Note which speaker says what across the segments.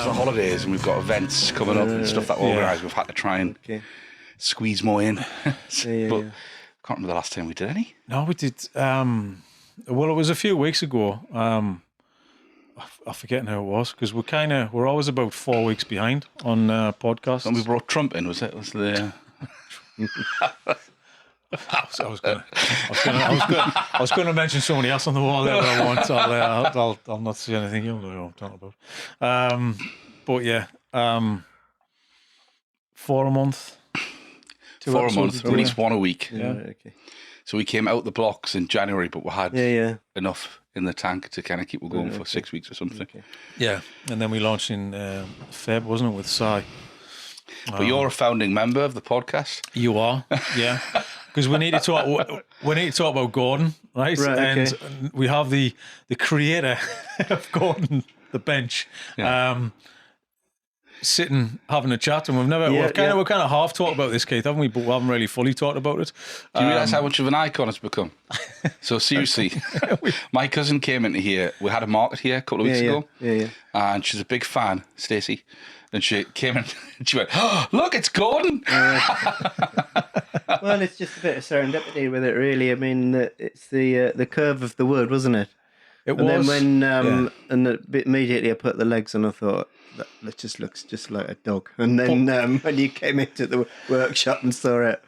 Speaker 1: the holidays and we've got events coming up and stuff that we organise, we've had to try and squeeze more in. But can't remember the last time we did any.
Speaker 2: No, we did. Well, it was a few weeks ago. I forget how it was because we're always about 4 weeks behind on podcasts.
Speaker 1: And we brought Trump in, was it? Was the
Speaker 2: I was going to mention somebody else on the wall there, but I won't. I'll not say anything. You'll know what I'm talking about. But yeah, 4 a month.
Speaker 1: 4 a month, release 1 a week.
Speaker 2: Yeah.
Speaker 3: Okay.
Speaker 1: So we came out the blocks in January, but we had enough in the tank to kind of keep it going for 6 weeks or something.
Speaker 3: Okay.
Speaker 2: Yeah, and then we launched in Feb, wasn't it, with Sai?
Speaker 1: But you're a founding member of the podcast.
Speaker 2: You are, yeah. Because we need to talk. We need to talk about Gordon, right?
Speaker 3: Right, okay.
Speaker 2: And we have the creator of Gordon, the bench, sitting having a chat, and we've kind of half talked about this, Keith, haven't we? But we haven't really fully talked about it.
Speaker 1: Do you realise how much of an icon it's become? So seriously, my cousin came into here. We had a market here a couple of weeks ago, and she's a big fan, Stacey. And she came in and she went, "Oh, look, it's Gordon."
Speaker 3: Well, it's just a bit of serendipity with it, really. I mean, it's the curve of the word, wasn't it?
Speaker 2: It
Speaker 3: and
Speaker 2: was.
Speaker 3: Then when immediately I put the legs on, I thought that just looks just like a dog. And then when you came into the workshop and saw it,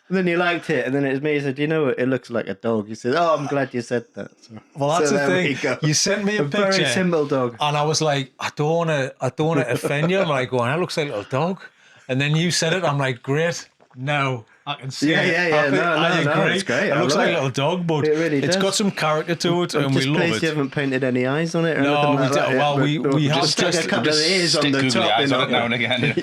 Speaker 3: and then you liked it, and then it was me. He said, "You know what? It looks like a dog." He said, "Oh, I'm glad you said that." So,
Speaker 2: well, that's the thing. You sent me a picture,
Speaker 3: very simple dog,
Speaker 2: and I was like, "I don't want to offend you." I'm like, "Going, that looks like a little dog," and then you said it. I'm like, "Great, now I can see it."
Speaker 3: Yeah. No, it's great.
Speaker 2: It looks like a little dog, but
Speaker 3: it really
Speaker 2: it's
Speaker 3: does.
Speaker 2: got some character to it,
Speaker 3: I'm
Speaker 2: and we
Speaker 3: just
Speaker 2: love
Speaker 3: pleased
Speaker 2: it.
Speaker 3: You haven't painted any eyes on it. Or
Speaker 2: No,
Speaker 3: anything like that
Speaker 2: well,
Speaker 3: yet,
Speaker 2: we have
Speaker 3: just a couple of ears on the top.
Speaker 1: Eyes on it now and again.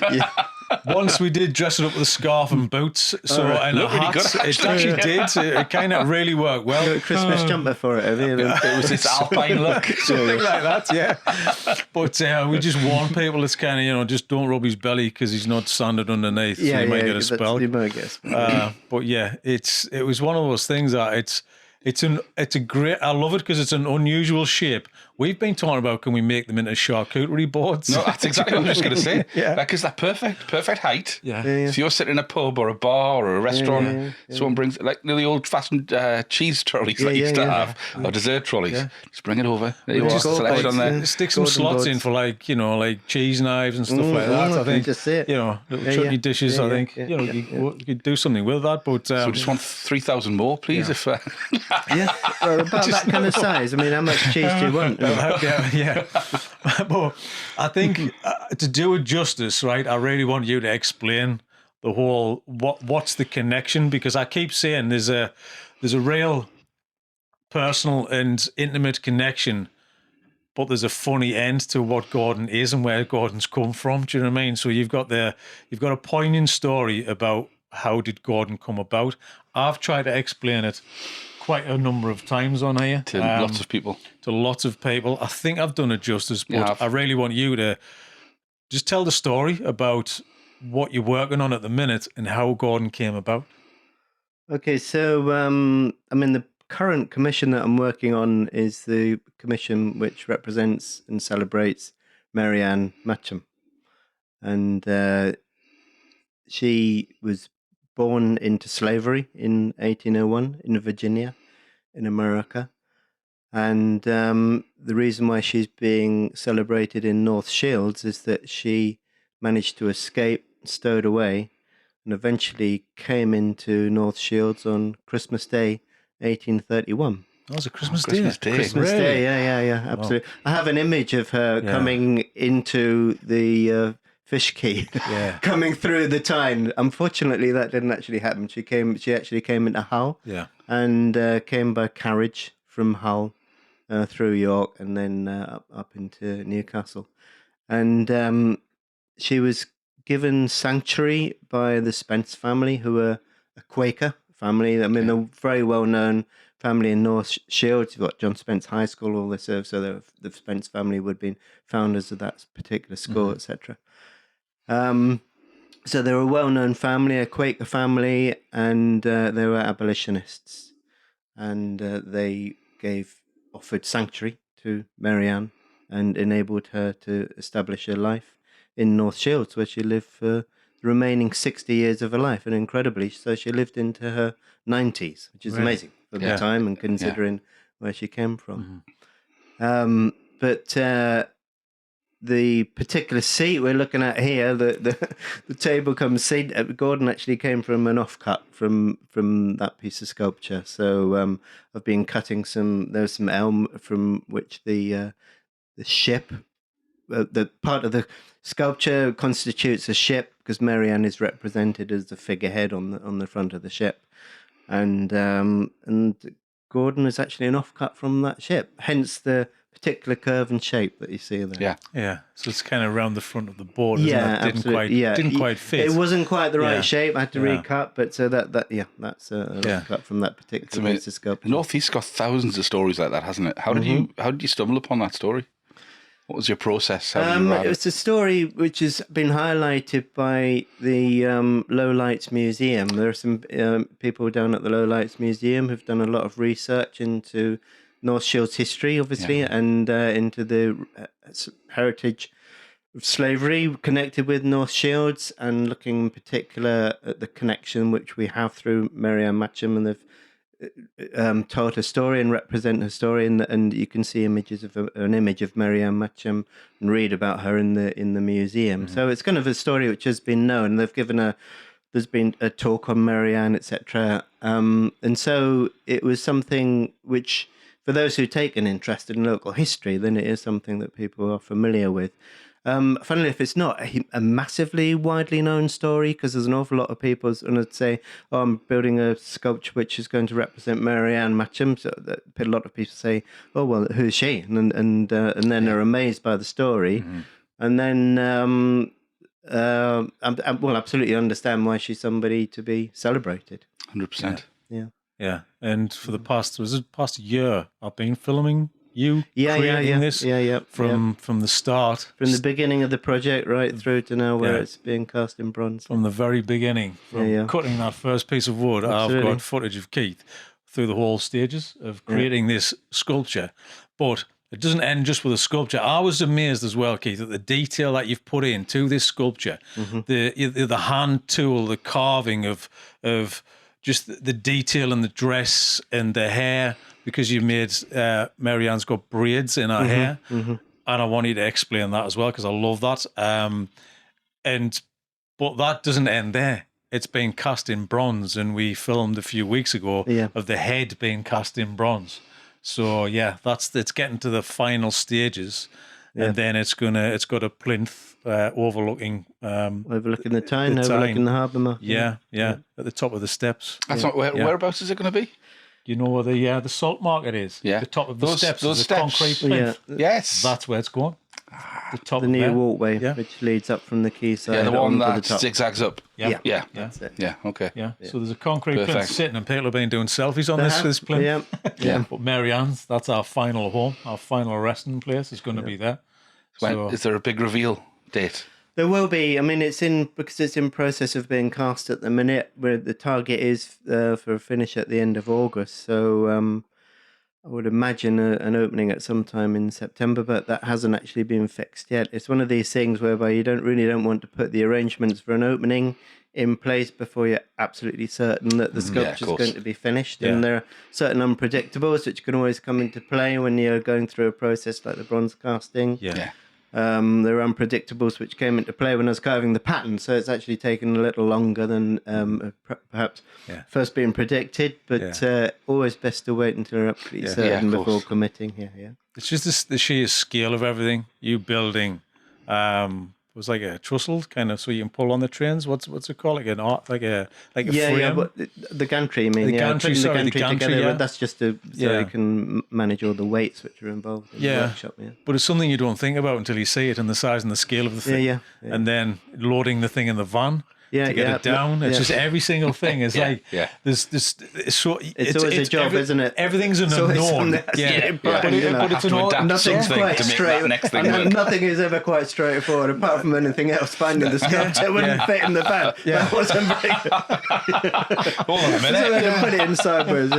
Speaker 2: Once we did dress it up with a scarf and boots, and a hat.
Speaker 1: Good,
Speaker 2: it actually did. It kind of really worked well.
Speaker 3: You got a Christmas jumper for it, have you?
Speaker 1: It was this alpine look.
Speaker 2: Something like that, yeah. But we just warn people it's kind of, just don't rub his belly because he's not sanded underneath. So you might get a spell.
Speaker 3: You might get a spell.
Speaker 2: But yeah, it was one of those things that it's a great. I love it because it's an unusual shape. We've been talking about, can we make them into charcuterie boards?
Speaker 1: No, that's exactly what I was just going to say.
Speaker 2: Yeah.
Speaker 1: Because they're perfect height.
Speaker 2: Yeah.
Speaker 1: So you're sitting in a pub or a bar or a restaurant. Someone brings like the old-fashioned cheese trolleys that you used to have, or dessert trolleys. Yeah. Just bring it over. There you go. Selection on there.
Speaker 2: Stick some slots in for like cheese knives and stuff like that. I think
Speaker 3: just it.
Speaker 2: Little chutney dishes. I think you could do something with that. But
Speaker 1: so we just want 3,000 more, please. If
Speaker 3: or about that kind of size. I mean, how much cheese do you want?
Speaker 2: Yeah. But I think to do it justice, right, I really want you to explain the whole what's the connection, because I keep saying there's a real personal and intimate connection, but there's a funny end to what Gordon is and where Gordon's come from. Do you know what I mean? So you've got a poignant story about how did Gordon come about. I've tried to explain it quite a number of times on here.
Speaker 1: To lots of people.
Speaker 2: I think I've done it justice, but I really want you to just tell the story about what you're working on at the minute and how Gordon came about.
Speaker 3: Okay, so the current commission that I'm working on is the commission which represents and celebrates Marianne Matcham. And she was born into slavery in 1801 in Virginia, in America. And the reason why she's being celebrated in North Shields is that she managed to escape, stowed away, and eventually came into North Shields on Christmas Day, 1831.
Speaker 2: That was a Christmas Day.
Speaker 3: Christmas Day, yeah, absolutely. Wow. I have an image of her coming into the Fish Quay, coming through the Tyne. Unfortunately, that didn't actually happen. She actually came into Hull, and came by carriage from Hull through York and then up into Newcastle. And she was given sanctuary by the Spence family, who were a Quaker family. I mean, a very well-known family in North Shields. You've got John Spence High School, all this, so the Spence family would have been founders of that particular school, etc. So they were a well-known family, a Quaker family, and they were abolitionists. And they offered sanctuary to Marianne and enabled her to establish her life in North Shields, where she lived for the remaining 60 years of her life. And incredibly, so she lived into her 90s, which is amazing for the time and considering where she came from. But the particular seat we're looking at here, the table come seat, Gordon actually came from an offcut from that piece of sculpture. So I've been cutting there's some elm from which the ship, the part of the sculpture constitutes a ship, because Marianne is represented as the figurehead on the front of the ship, and Gordon is actually an offcut from that ship, hence the particular curve and shape that you see there.
Speaker 2: Yeah. So it's kind of around the front of the board. Isn't it? Didn't quite fit.
Speaker 3: It wasn't quite the right shape. I had to recut, but so that's a cut from that particular piece of sculpture.
Speaker 1: The Northeast's got thousands of stories like that, hasn't it? How did you stumble upon that story? What was your process?
Speaker 3: It's a story which has been highlighted by the Lowlights Museum. There are some people down at the Lowlights Museum who've done a lot of research into North Shields history, obviously, and into the heritage of slavery connected with North Shields, and looking in particular at the connection which we have through Marianne Matcham, and they've told her story and represent her story, and you can see images of an image of Marianne Matcham and read about her in the museum. So it's kind of a story which has been known. They've given there's been a talk on Marianne, etc. And so it was something which, for those who take an interest in local history, then it is something that people are familiar with. Funnily enough, it's not a massively widely known story, because there's an awful lot of people going to say, "Oh, I'm building a sculpture which is going to represent Marianne Matcham." So a lot of people say, "Oh, well, who's she?" And then they're amazed by the story, and then well, absolutely understand why she's somebody to be celebrated.
Speaker 1: 100%.
Speaker 2: Yeah. And for the past year, I've been filming you creating this from the start.
Speaker 3: From the beginning of the project right through to now where it's being cast in bronze.
Speaker 2: From the very beginning, from cutting that first piece of wood, I've got footage of Keith through the whole stages of creating this sculpture. But it doesn't end just with a sculpture. I was amazed as well, Keith, at the detail that you've put into this sculpture. The hand tool, the carving of just the detail in the dress and the hair, because you made Marianne's got braids in her hair, and I want you to explain that as well, because I love that. But that doesn't end there. It's been cast in bronze, and we filmed a few weeks ago of the head being cast in bronze. So it's getting to the final stages, and then it's got a plinth overlooking
Speaker 3: the Tyne, overlooking the harbour mouth.
Speaker 2: Yeah, at the top of the steps.
Speaker 1: That's not whereabouts is it going to be?
Speaker 2: You know where the salt market is?
Speaker 1: Yeah.
Speaker 2: The top of the steps.
Speaker 1: Those
Speaker 2: is a concrete plinth.
Speaker 1: Yes.
Speaker 2: That's where it's going. The top
Speaker 3: the
Speaker 2: of
Speaker 3: new
Speaker 2: there.
Speaker 3: walkway, which leads up from the quayside.
Speaker 1: Yeah, the one that
Speaker 3: the top.
Speaker 1: zigzags up.
Speaker 2: Yeah.
Speaker 3: That's it.
Speaker 1: Yeah, okay.
Speaker 2: Yeah. So there's a concrete plinth sitting, and people have been doing selfies on this plinth.
Speaker 3: Yeah.
Speaker 2: But Marianne's, that's our final home, our final resting place is going to be there. So,
Speaker 1: is there a big reveal date?
Speaker 3: There will be. I mean, because it's in process of being cast at the minute, where the target is for a finish at the end of August. So I would imagine an opening at some time in September, but that hasn't actually been fixed yet. It's one of these things whereby you don't want to put the arrangements for an opening in place before you're absolutely certain that the sculpture is going to be finished. And there are certain unpredictables which can always come into play when you're going through a process like the bronze casting. There are unpredictables which came into play when I was carving the pattern, so it's actually taken a little longer than perhaps first being predicted, but always best to wait until you're absolutely certain before committing.
Speaker 2: It's just the sheer scale of everything. You building it was like a trussel kind of, so you can pull on the trains. What's it called? Like a frame?
Speaker 3: Yeah, but the gantry, I mean.
Speaker 2: The gantry
Speaker 3: together, but that's just so you can manage all the weights which are involved in the workshop.
Speaker 2: But it's something you don't think about until you see it and the size and the scale of the thing. And then loading the thing in the van.
Speaker 3: Yeah,
Speaker 2: to get it down. It's just every single thing is there's this. It's
Speaker 3: always a job, isn't it?
Speaker 2: Everything's an unknown.
Speaker 3: But
Speaker 2: it's an
Speaker 3: nothing's quite straight.
Speaker 1: Next thing
Speaker 3: Nothing is ever quite straightforward, apart from anything else. Finding the sculpture wouldn't fit in the van. That wasn't very good.
Speaker 1: Hold on a minute.
Speaker 3: So they can put it in sideways.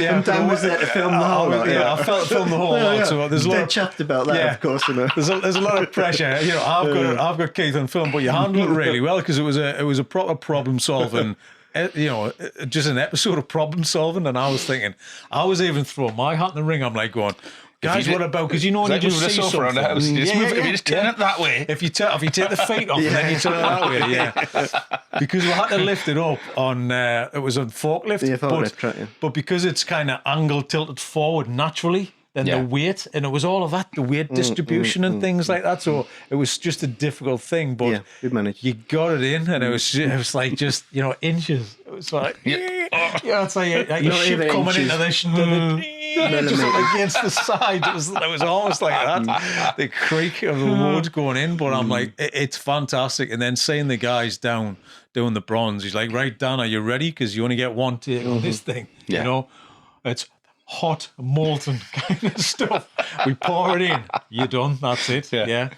Speaker 3: And Dan was there to film the whole lot.
Speaker 2: I felt film the whole lot. So there's a lot.
Speaker 3: Chuffed about that, of course.
Speaker 2: There's a lot of pressure. I've got Keith on film, but you handled it really well because it was a proper problem solving. Just an episode of problem solving, and I was thinking, I was even throwing my hat in the ring. I'm like going, guys, what about? Because when you just see something,
Speaker 1: around the house, if you just turn it that way,
Speaker 2: if you take the feet off, and then you turn it that way, because we had to lift it up on it was on forklift, but because it's kind of angled, tilted forward naturally. Then the weight, and it was all of that, the weight distribution and things like that. So it was just a difficult thing, but
Speaker 3: we managed.
Speaker 2: You got it in, and it was like just inches. It was like it's like your ship coming into this, just against the side. It was almost like that, the creak of the wood going in. But I'm like, it's fantastic. And then seeing the guys down doing the bronze, he's like, right, Dan, are you ready? Because you only get one take on this thing. It's hot, molten kind of stuff. We pour it in. You're done. That's it. Yeah.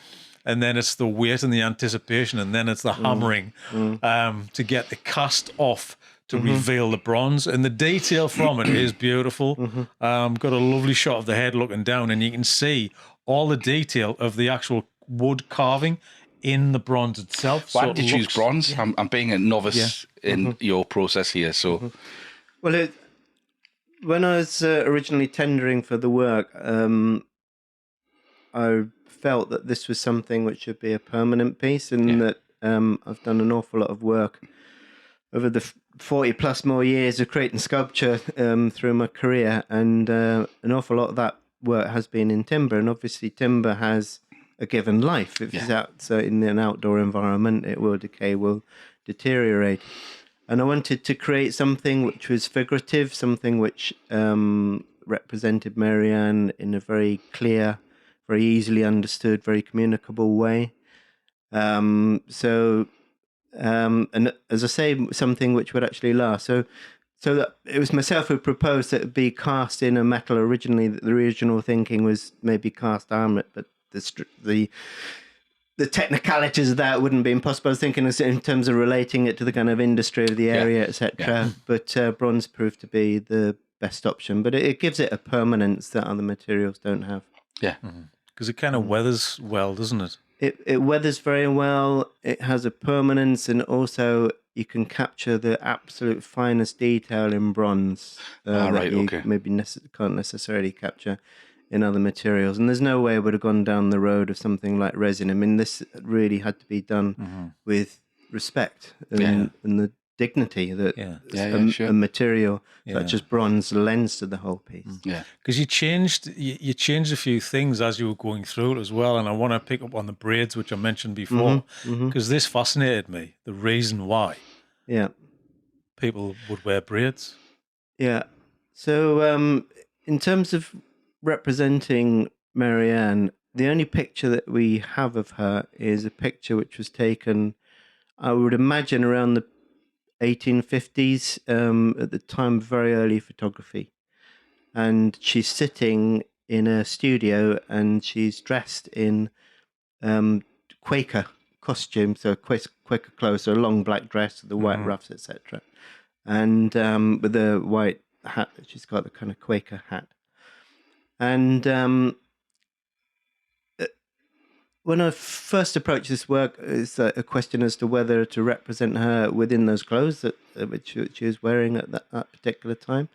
Speaker 2: And then it's the weight and the anticipation, and then it's the hammering to get the cast off to reveal the bronze. And the detail from it is beautiful. Got a lovely shot of the head looking down, and you can see all the detail of the actual wood carving in the bronze itself.
Speaker 1: Why did you choose bronze? I'm being a novice in your process here. So,
Speaker 3: well, when I was originally tendering for the work, I felt that this was something which should be a permanent piece, and that I've done an awful lot of work over the 40 plus more years of creating sculpture through my career, and an awful lot of that work has been in timber, and obviously timber has a given life. If it's out, so in an outdoor environment, it will decay, will deteriorate. And I wanted to create something which was figurative, something which represented Marianne in a very clear, very easily understood, very communicable way. And as I say, something which would actually last. So that it was myself who proposed that it be cast in a metal originally. The original thinking was maybe cast iron, but the technicalities of that wouldn't be impossible. I was thinking in terms of relating it to the kind of industry of the area, etc. But bronze proved to be the best option. But it gives it a permanence that other materials don't have.
Speaker 1: Yeah.
Speaker 2: Because it kind of weathers well, doesn't it?
Speaker 3: It weathers very well. It has a permanence, and also you can capture the absolute finest detail in bronze that you maybe can't necessarily capture in other materials. And there's no way I would have gone down the road of something like resin. I mean, this really had to be done with respect and the dignity that a material such as bronze lends to the whole piece.
Speaker 2: Because you changed a few things as you were going through it as well, and I want to pick up on the braids, which I mentioned before, because this fascinated me, the reason why people would wear braids.
Speaker 3: So in terms of representing Marianne, the only picture that we have of her is a picture which was taken, I would imagine, around the 1850s, at the time, very early photography. And she's sitting in a studio, and she's dressed in Quaker costume, so Quaker clothes, so a long black dress with the white ruffs, etc. And with a white hat, she's got the kind of Quaker hat. And when I first approached this work, it's a question as to whether to represent her within those clothes which she was wearing at that particular time.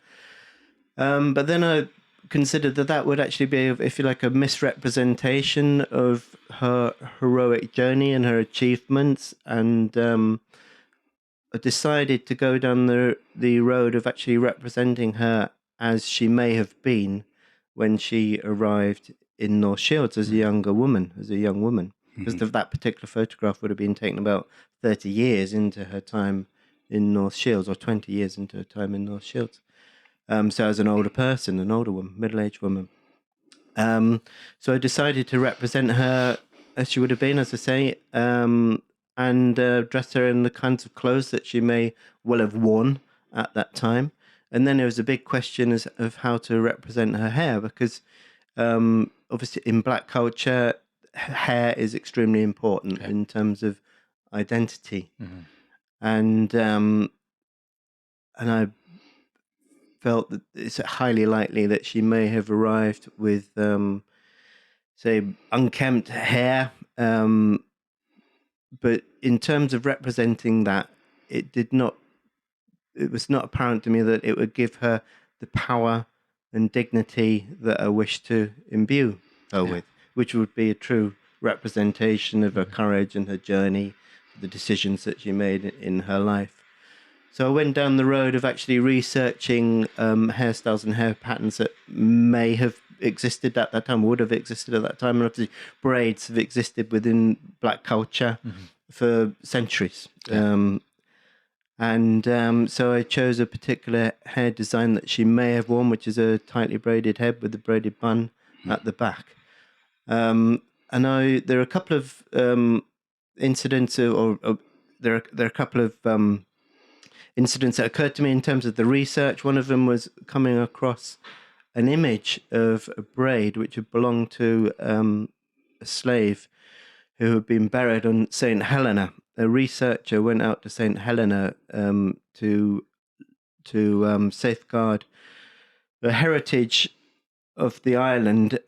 Speaker 3: But then I considered that would actually be, if you like, a misrepresentation of her heroic journey and her achievements. And I decided to go down the road of actually representing her as she may have been when she arrived in North Shields as a young woman, because that particular photograph would have been taken about 30 years into her time in North Shields, or 20 years into her time in North Shields. So as an older person, an older woman, middle-aged woman. So I decided to represent her as she would have been, as I say, and dress her in the kinds of clothes that she may well have worn at that time. And then there was a big question of how to represent her hair, because obviously in Black culture, hair is extremely important in terms of identity. And I felt that it's highly likely that she may have arrived with, say, unkempt hair. But in terms of representing that, it was not apparent to me that it would give her the power and dignity that I wish to imbue her with, which would be a true representation of her courage and her journey, the decisions that she made in her life. So I went down the road of actually researching hairstyles and hair patterns that may have existed at that time, would have existed at that time. And obviously braids have existed within Black culture for centuries. So I chose a particular hair design that she may have worn, which is a tightly braided head with a braided bun at the back. There are a couple of incidents, there are a couple of incidents that occurred to me in terms of the research. One of them was coming across an image of a braid which had belonged to a slave who had been buried on St. Helena. A researcher went out to St. Helena to safeguard the heritage of the island,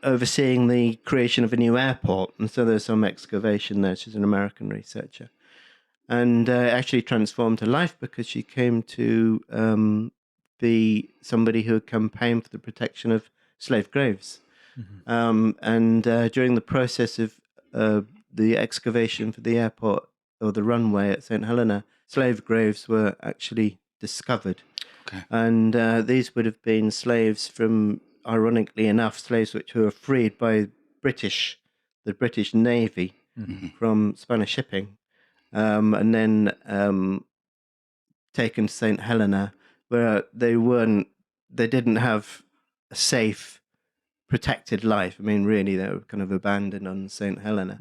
Speaker 3: overseeing the creation of a new airport. And so there's some excavation there. She's an American researcher. And actually transformed her life, because she came to be somebody who had campaigned for the protection of slave graves. During the process of the excavation for the airport or the runway at St. Helena, slave graves were actually discovered. And these would have been slaves from, ironically enough, slaves which were freed by the British Navy from Spanish shipping. And then taken to St. Helena, where they didn't have a safe, protected life. I mean, really, they were kind of abandoned on St. Helena.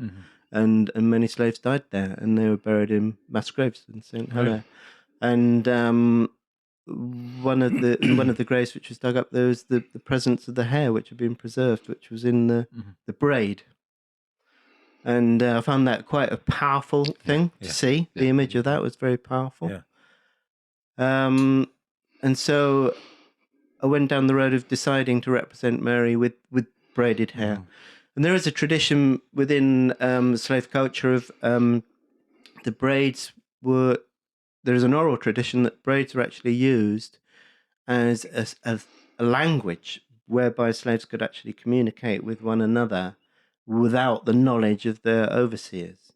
Speaker 3: And many slaves died there, and they were buried in mass graves in St. Helena. And one of the graves which was dug up, there was the presence of the hair which had been preserved, which was in the braid. And I found that quite a powerful thing to see. The image of that was very powerful. And so I went down the road of deciding to represent Mary with braided hair. And there is a tradition within slave culture of the braids were... There's an oral tradition that braids were actually used as a language whereby slaves could actually communicate with one another without the knowledge of their overseers.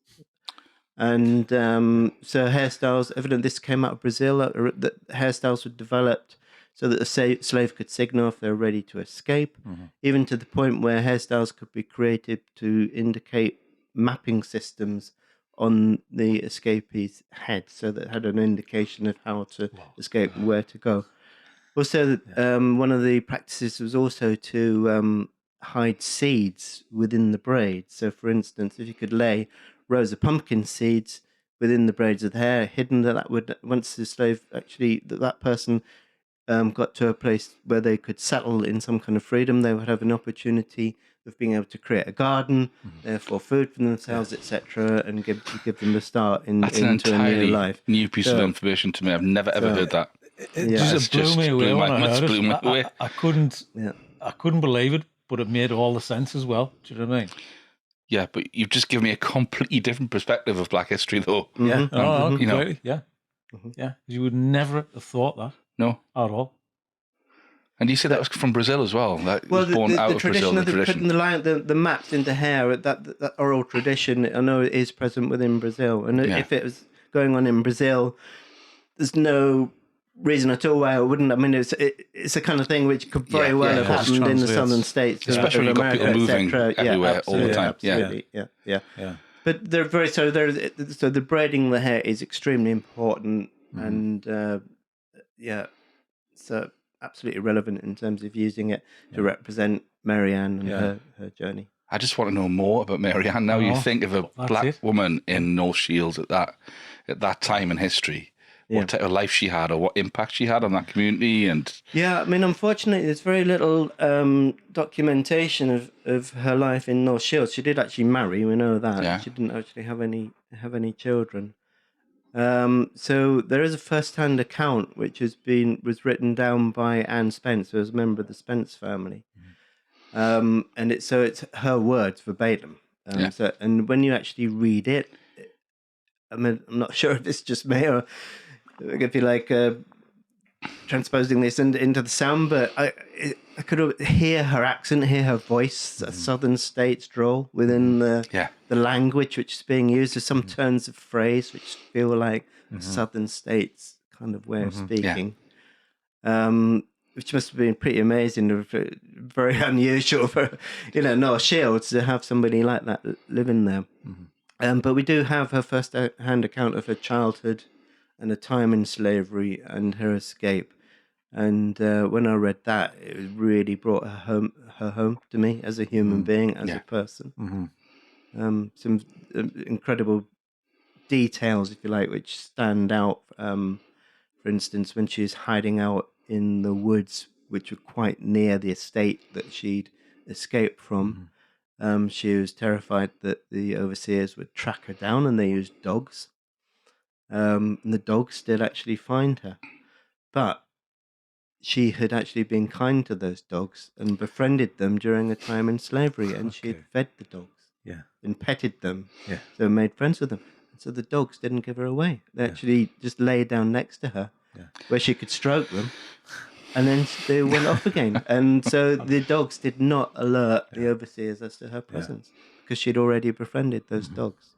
Speaker 3: And so hairstyles, evident this came out of Brazil, that hairstyles were developed so that the slave could signal if they're ready to escape, even to the point where hairstyles could be created to indicate mapping systems on the escapee's head, so that it had an indication of how to escape and where to go. Also, one of the practices was also to hide seeds within the braids. So, for instance, if you could lay rows of pumpkin seeds within the braids of the hair, hidden, that would, once the slave actually, that person got to a place where they could settle in some kind of freedom, they would have an opportunity of being able to create a garden, therefore food for themselves, etc., and give them the start into a new life.
Speaker 1: New piece of information to me. I've never ever heard that.
Speaker 2: It just blew me away when I heard it. I couldn't believe it, but it made all the sense as well. Do you know what I mean?
Speaker 1: Yeah, but you've just given me a completely different perspective of Black history, though.
Speaker 2: Yeah, completely. Yeah, you would never have thought that.
Speaker 1: No,
Speaker 2: at all.
Speaker 1: And you said that was from Brazil as well. That was born out of Brazil.
Speaker 3: The tradition of putting the maps into hair, that oral tradition, I know it is present within Brazil. And if it was going on in Brazil, there's no reason at all why it wouldn't. I mean, it's a kind of thing which could very well have happened in the southern states,
Speaker 1: especially when you've got people moving everywhere all the time.
Speaker 3: Yeah. But they're very so the braiding the hair is extremely important, and so absolutely relevant in terms of using it to represent Marianne and her journey.
Speaker 1: I just want to know more about Mary Ann. Now you think of a black woman in North Shields at that time in history, what type of life she had or what impact she had on that community. And
Speaker 3: yeah, I mean, unfortunately, there's very little documentation of her life in North Shields. She did actually marry, we know that.
Speaker 1: Yeah.
Speaker 3: She didn't actually have any children. So there is a first-hand account which was written down by Anne Spence, who was a member of the Spence family. And it's her words verbatim. So, and when you actually read it, I mean, I'm not sure if it's just me or if you like transposing this into the sound, but I could hear her accent, hear her voice, a Southern States drawl within the language which is being used. There's some turns of phrase which feel like a Southern States kind of way of speaking. Which must have been pretty amazing, very unusual for North Shields to have somebody like that living there. But we do have her first-hand account of her childhood and a time in slavery and her escape. And when I read that, it really brought her home to me as a human being, as a person. Some incredible details, if you like, which stand out. For instance, when she was hiding out in the woods, which were quite near the estate that she'd escaped from, she was terrified that the overseers would track her down, and they used dogs. And the dogs did actually find her. But she had actually been kind to those dogs and befriended them during a time in slavery, and she had fed the dogs and petted them, so made friends with them. And so the dogs didn't give her away. They actually just lay down next to her where she could stroke them, and then they went off again. And so the dogs did not alert the overseers as to her presence because she'd already befriended those dogs.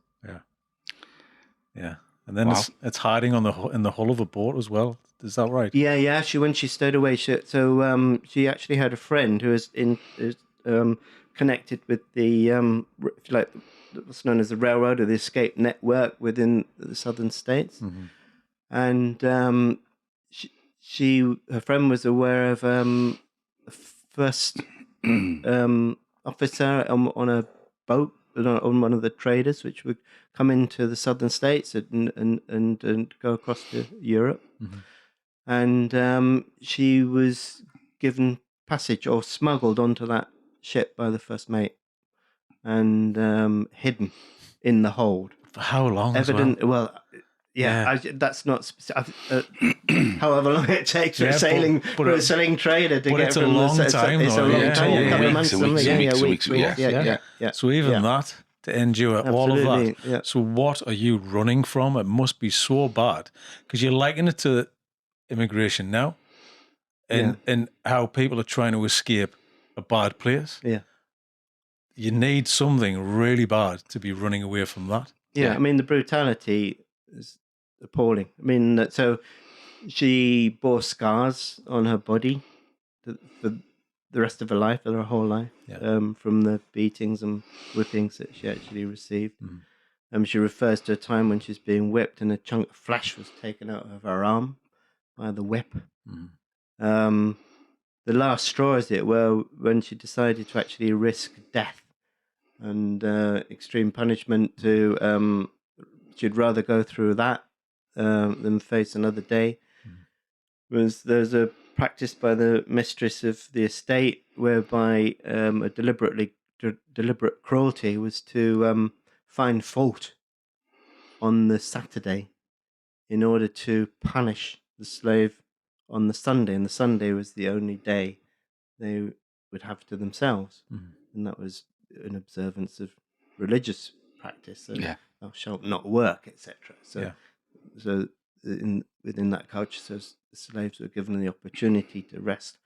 Speaker 2: Yeah. And then it's hiding in the hull of a boat as well. Is that right?
Speaker 3: Yeah. When she stowed away, she actually had a friend who was connected with the if you like, what's known as the railroad or the escape network within the Southern States, and her friend was aware of a first officer on a boat on one of the traders which would come into the Southern States and go across to Europe. And she was given passage or smuggled onto that ship by the first mate and hidden in the hold.
Speaker 2: For how long?
Speaker 3: That's not specific. However long it takes for a sailing trader to get
Speaker 2: it's a long time.
Speaker 3: It's a long time.
Speaker 1: A couple of months, weeks.
Speaker 2: So even that, to endure all of that.
Speaker 3: Yeah.
Speaker 2: So what are you running from? It must be so bad because you're liking it to immigration now, and how people are trying to escape a bad place.
Speaker 3: Yeah.
Speaker 2: You need something really bad to be running away from that.
Speaker 3: Yeah. I mean, the brutality is appalling. I mean, so she bore scars on her body for the rest of her life, for her whole life, from the beatings and whippings that she actually received. She refers to a time when she's being whipped and a chunk of flesh was taken out of her arm by the whip. The last straw, as it were, when she decided to actually risk death and extreme punishment. She'd rather go through that than face another day. There's a practice by the mistress of the estate whereby a deliberate cruelty was to find fault on the Saturday in order to punish the slave on the Sunday, and the Sunday was the only day they would have to themselves, and that was an observance of religious practice. So thou shalt not work, etc. So within that culture, so the slaves were given the opportunity to rest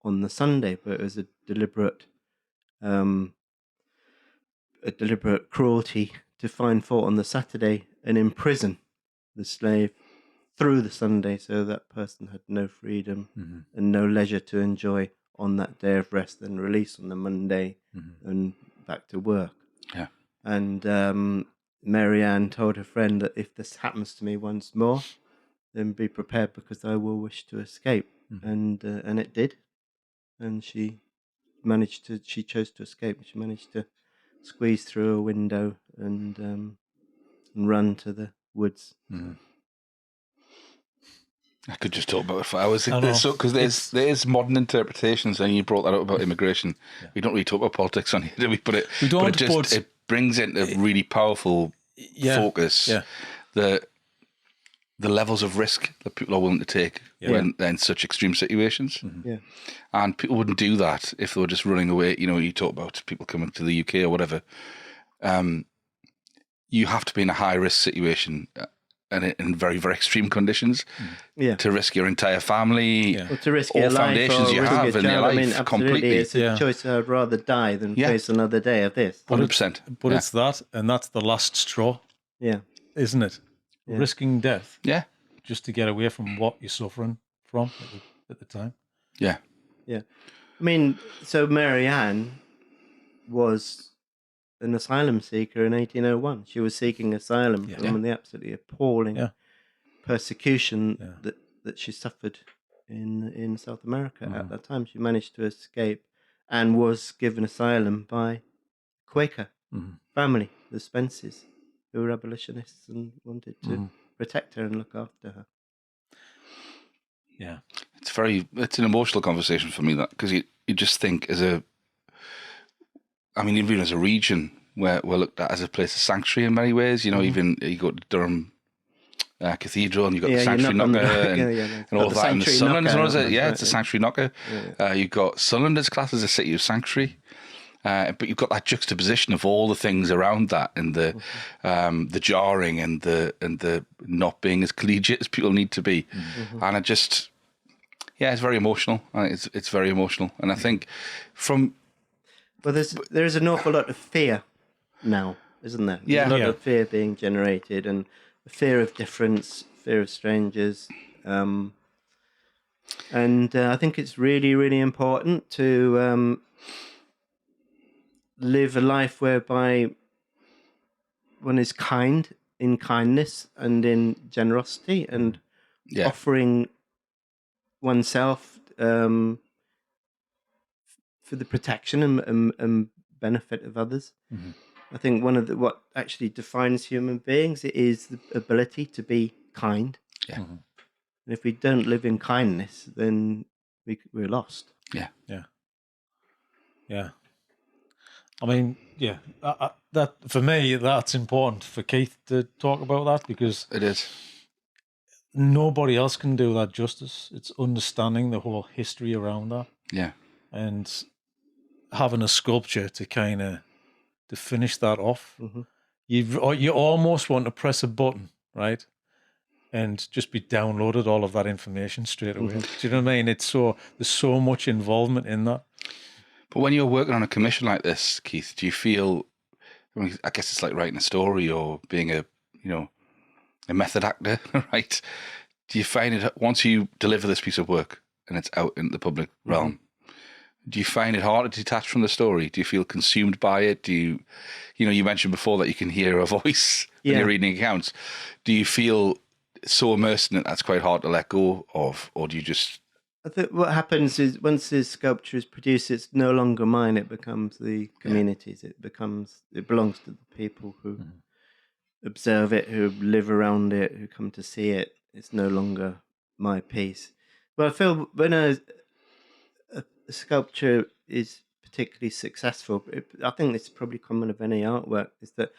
Speaker 3: on the Sunday, but it was a deliberate cruelty to find fault on the Saturday and imprison the slave through the Sunday, so that person had no freedom and no leisure to enjoy on that day of rest, and release on the Monday and back to work.
Speaker 1: Yeah.
Speaker 3: And Mary Ann told her friend that if this happens to me once more, then be prepared because I will wish to escape. And it did. And she chose to escape. She managed to squeeze through a window and run to the woods.
Speaker 1: I could just talk about it for hours.
Speaker 2: I know.
Speaker 1: Because there's modern interpretations, and you brought that up about immigration. We don't really talk about politics on here, do we? But
Speaker 2: We don't,
Speaker 1: it brings into really powerful focus the levels of risk that people are willing to take when they're in such extreme situations.
Speaker 3: Yeah.
Speaker 1: And people wouldn't do that if they were just running away. You know, you talk about people coming to the UK or whatever. You have to be in a high-risk situation and in very, very extreme conditions to risk your entire family,
Speaker 3: or to risk
Speaker 1: all
Speaker 3: your life,
Speaker 1: foundations
Speaker 3: or
Speaker 1: you
Speaker 3: risk
Speaker 1: have
Speaker 3: your
Speaker 1: in your
Speaker 3: child.
Speaker 1: life
Speaker 3: I mean, absolutely,
Speaker 1: completely.
Speaker 3: it's a choice. I'd rather die than face another day of this.
Speaker 1: 100%.
Speaker 2: But it's that, and that's the last straw, isn't it?
Speaker 3: Yeah.
Speaker 2: Risking death,
Speaker 1: just
Speaker 2: to get away from what you're suffering from at the time.
Speaker 1: Yeah.
Speaker 3: I mean, so Mary Ann was an asylum seeker in 1801. She was seeking asylum from the absolutely appalling persecution that she suffered in South America at that time. She managed to escape and was given asylum by Quaker family, the Spences, who were abolitionists and wanted to protect her and look after her.
Speaker 2: Yeah.
Speaker 1: It's an emotional conversation for me, that, because you just think even as a region, we're looked at as a place of sanctuary in many ways. You know, even you go to Durham Cathedral and you've got the sanctuary knocker and all that. And the Sunderland, it's a sanctuary knocker. You've got Sunderland as classed as a city of sanctuary. But you've got that juxtaposition of all the things around that, and the jarring and the not being as collegiate as people need to be, and it just, it's very emotional. It's very emotional, and I think
Speaker 3: there's an awful lot of fear now, isn't there? There's a lot of fear being generated, and fear of difference, fear of strangers, and I think it's really, really important to live a life whereby one is kind in kindness and in generosity, and offering oneself for the protection and benefit of others. I think what actually defines human beings is the ability to be kind. And if we don't live in kindness, then we're lost.
Speaker 2: I mean, that for me, that's important for Keith to talk about that, because
Speaker 1: it is.
Speaker 2: Nobody else can do that justice. It's understanding the whole history around that.
Speaker 1: Yeah.
Speaker 2: And having a sculpture to kind of to finish that off. You almost want to press a button, right? And just be downloaded all of that information straight away. Do you know what I mean? There's so much involvement in that.
Speaker 1: But when you're working on a commission like this, Keith, do you feel, I guess it's like writing a story or being a method actor, right? Do you find it, once you deliver this piece of work and it's out in the public realm, do you find it hard to detach from the story? Do you feel consumed by it? Do you, you mentioned before that you can hear a voice when you're reading accounts. Do you feel so immersed in it that's quite hard to let go of, or do you just...
Speaker 3: I think what happens is once this sculpture is produced, it's no longer mine. It becomes the community's. It belongs to the people who observe it, who live around it, who come to see it. It's no longer my piece. But I feel when a sculpture is particularly successful, I think it's probably common of any artwork, is that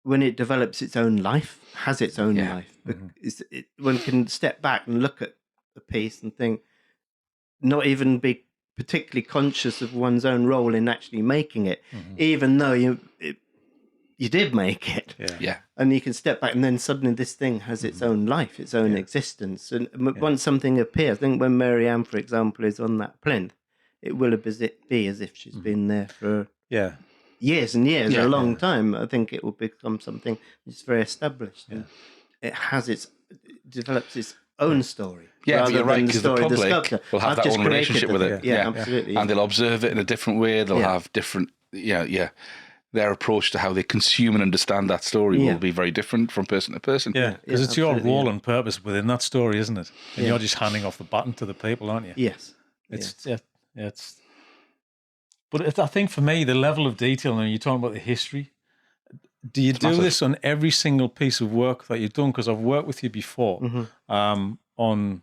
Speaker 3: when it develops its own life, has its own life, one can step back and look at a piece and think, not even be particularly conscious of one's own role in actually making it, even though you did make it. And you can step back and then suddenly this thing has its own life, its own existence. And once something appears, I think when Mary Ann, for example, is on that plinth, it will be as if she's been there for years and years, a long time. I think it will become something that's very established. And it develops its own story.
Speaker 1: Yeah, but you're right, because the public
Speaker 3: sculptor
Speaker 1: will have their own relationship with it.
Speaker 3: Absolutely.
Speaker 1: And they'll observe it in a different way. They'll have different, their approach to how they consume and understand that story will be very different from person to person.
Speaker 2: Yeah, because it's your role and purpose within that story, isn't it? And you're just handing off the baton to the people, aren't you?
Speaker 3: Yes.
Speaker 2: It's But I think for me, the level of detail, and you're talking about the history, do you do this on every single piece of work that you've done? Because I've worked with you before on,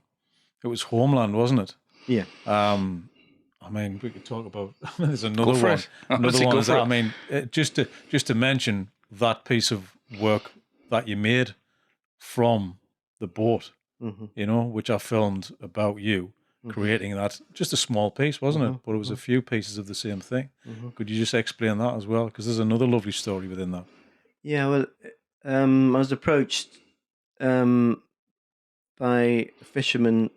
Speaker 2: it was Homeland, wasn't it?
Speaker 3: Yeah.
Speaker 2: I mean, we could talk about, there's another one. Another one is that, I mean, just to mention that piece of work that you made from the boat, you know, which I filmed about you. Creating that, just a small piece, wasn't it? But it was a few pieces of the same thing. Could you just explain that as well? Because there's another lovely story within that.
Speaker 3: Yeah, well, I was approached by a fisherman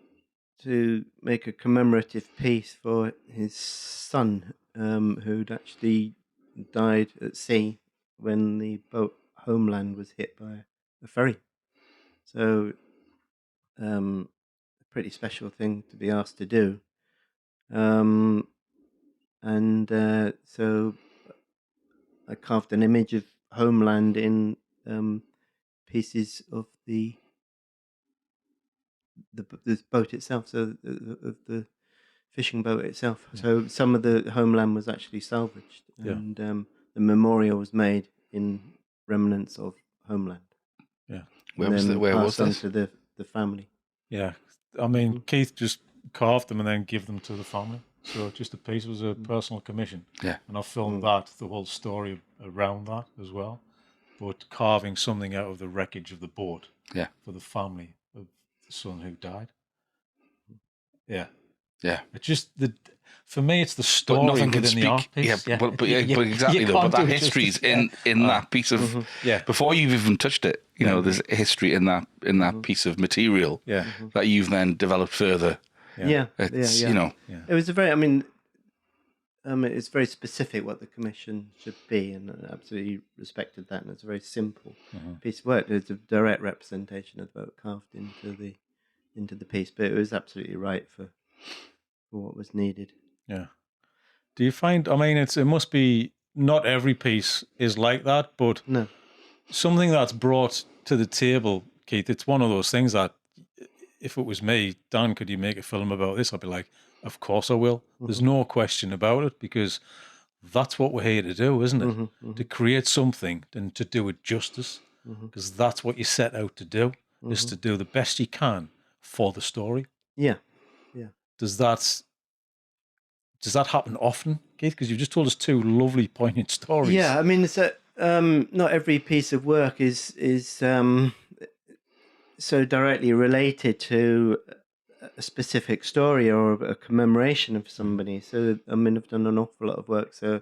Speaker 3: to make a commemorative piece for his son, who'd actually died at sea when the boat Homeland was hit by a ferry. So, a pretty special thing to be asked to do. So I carved an image of Homeland in pieces of the boat itself, so of the fishing boat itself. Yeah. So some of the Homeland was actually salvaged, and the memorial was made in remnants of Homeland.
Speaker 2: Yeah,
Speaker 1: where was this?
Speaker 3: To the family.
Speaker 2: Yeah, I mean, Keith just carved them and then give them to the family. So just a piece was a personal commission.
Speaker 1: Yeah,
Speaker 2: and I filmed that, the whole story around that as well. But carving something out of the wreckage of the boat.
Speaker 1: Yeah,
Speaker 2: for the family of the son who died. Yeah.
Speaker 1: Yeah.
Speaker 2: It's just for me, it's the story within the art piece.
Speaker 1: Yeah, but exactly though. But that history's in that piece of before you've even touched it. You know, there's a history in that piece of material that you've then developed further.
Speaker 3: Yeah.
Speaker 1: It's, you know,
Speaker 3: it was a very. I mean, it's very specific what the commission should be, and I absolutely respected that. And it's a very simple piece of work. It's a direct representation of the boat carved into the piece, but it was absolutely right for what was needed.
Speaker 2: Yeah. Do you find? I mean, it must be not every piece is like that, but
Speaker 3: no,
Speaker 2: something that's brought to the table, Keith. It's one of those things that if it was me, Dan, could you make a film about this? I'd be like, of course I will. There's no question about it, because that's what we're here to do, isn't it? To create something and to do it justice, because that's what you set out to do, is to do the best you can for the story.
Speaker 3: Yeah.
Speaker 2: Does that happen often, Keith? Because you've just told us two lovely, poignant stories.
Speaker 3: Yeah, I mean, it's not every piece of work is so directly related to a specific story or a commemoration of somebody. So, I mean, I've done an awful lot of work. So,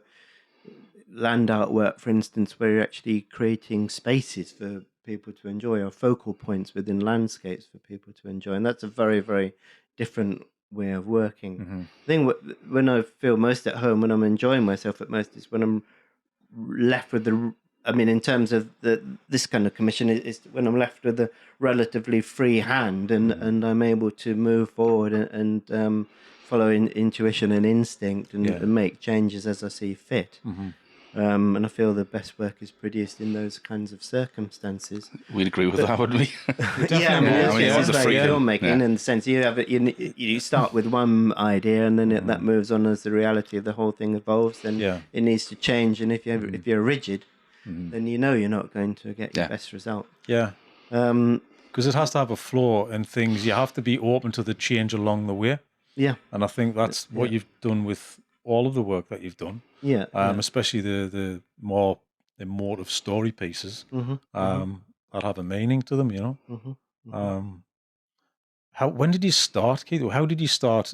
Speaker 3: land art work, for instance, where you're actually creating spaces for people to enjoy, or focal points within landscapes for people to enjoy. And that's a very, very different way of working. I think when I feel most at home, when I'm enjoying myself at most, is when I'm left with in terms of this kind of commission, is when I'm left with a relatively free hand, and I'm able to move forward and follow intuition and instinct and make changes as I see fit. And I feel the best work is produced in those kinds of circumstances.
Speaker 1: We'd agree with that, wouldn't we?
Speaker 3: It's like filmmaking in the sense you start with one idea, and then that moves on as the reality of the whole thing evolves. Then it needs to change, and if you're rigid, then you're not going to get your best result.
Speaker 2: Yeah. Because it has to have a flow, and things you have to be open to the change along the way. Yeah. And I think that's what you've done with all of the work that you've done. Especially the more emotive story pieces that have a meaning to them, you know. When did you start, Keith? How did you start?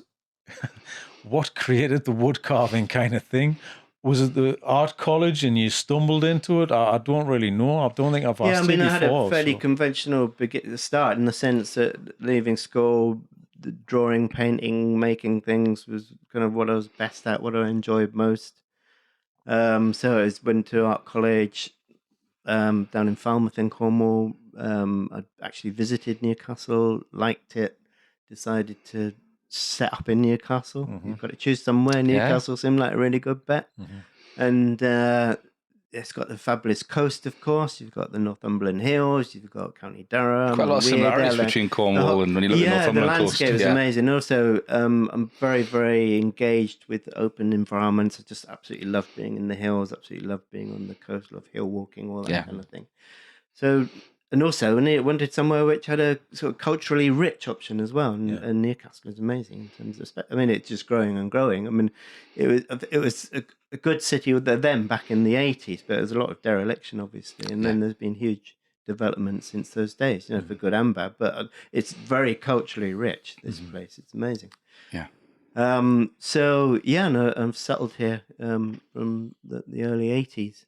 Speaker 2: What created the wood carving kind of thing? Was it the art college and you stumbled into it? I don't really know. I don't think I've asked you before.
Speaker 3: I had a fairly conventional start, in the sense that leaving school, the drawing, painting, making things was kind of what I was best at, what I enjoyed most. So I went to art college down in Falmouth in Cornwall. I actually visited Newcastle, liked it, decided to set up in Newcastle. You've got to choose somewhere. Newcastle seemed like a really good bet. And it's got the fabulous coast, of course. You've got the Northumberland Hills. You've got County Durham.
Speaker 1: Quite a lot of similarities between Cornwall and when you look at the Northumberland coast.
Speaker 3: The landscape is amazing. Also, I'm very, very engaged with open environments. I just absolutely love being in the hills. Absolutely love being on the coast. Love hill walking, all that kind of thing. So, and also, I wanted somewhere which had a sort of culturally rich option as well. And Newcastle is amazing in terms of. It's just growing and growing. It was a good city with them back in the 80s, but there's a lot of dereliction, obviously, and then there's been huge development since those days, for good and bad. But it's very culturally rich. This place, it's amazing.
Speaker 1: Yeah.
Speaker 3: I'm settled here from the early 80s.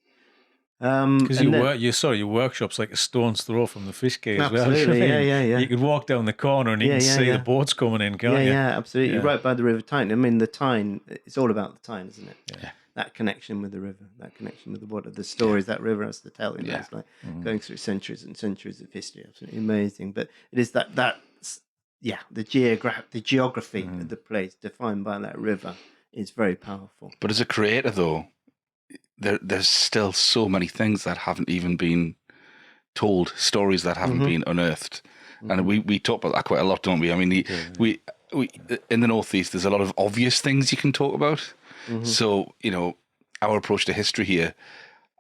Speaker 2: Because your workshop's like a stone's throw from the fish quay as well.
Speaker 3: Absolutely, yeah.
Speaker 2: You could walk down the corner and you can see the boats coming in, can't you?
Speaker 3: Yeah, absolutely. Right by the River Tyne. the Tyne, it's all about the Tyne, isn't it?
Speaker 1: Yeah.
Speaker 3: That connection with the river, that connection with the water, the stories that river has to tell. It's like going through centuries and centuries of history. Absolutely amazing. But it is the geography of the place defined by that river is very powerful.
Speaker 1: But as a creator, though, there's still so many things that haven't even been told, stories that haven't been unearthed, and we talk about that quite a lot, don't we? We in the Northeast, there's a lot of obvious things you can talk about. So our approach to history here,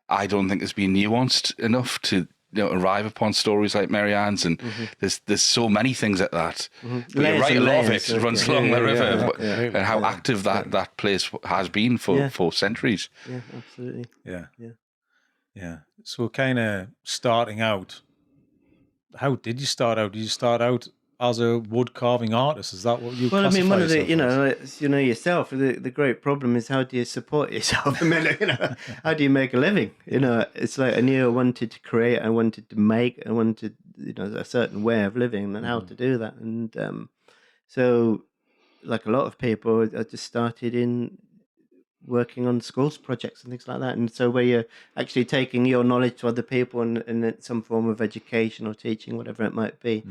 Speaker 1: I don't think has been nuanced enough to arrive upon stories like Mary Ann's, and there's so many things at that. But you're right, a lot of it runs along the river, and how active that place has been for centuries.
Speaker 3: Yeah, absolutely.
Speaker 2: Yeah. So kind of starting out, how did you start out? Did you start out as a wood carving artist? Is that what you classify
Speaker 3: one of the,
Speaker 2: yourself as?
Speaker 3: yourself, the great problem is how do you support yourself? How do you make a living? It's like I knew I wanted to create, I wanted to make, I wanted, a certain way of living and how to do that. And so like a lot of people, I just started in working on schools projects and things like that. And so where you're actually taking your knowledge to other people and some form of education or teaching, whatever it might be.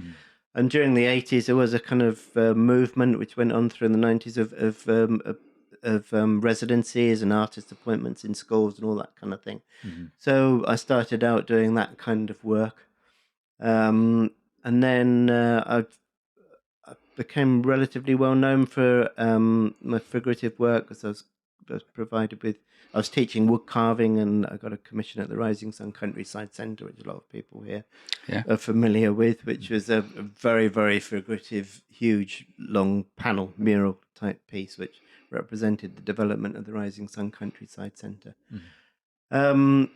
Speaker 3: And during the 80s, there was a kind of movement which went on through the 90s of residencies and artist appointments in schools and all that kind of thing. So I started out doing that kind of work. And then I became relatively well known for my figurative work, because I was teaching wood carving, and I got a commission at the Rising Sun Countryside Centre, which a lot of people here are familiar with, which was a very, very figurative, huge, long panel mural type piece, which represented the development of the Rising Sun Countryside Centre. So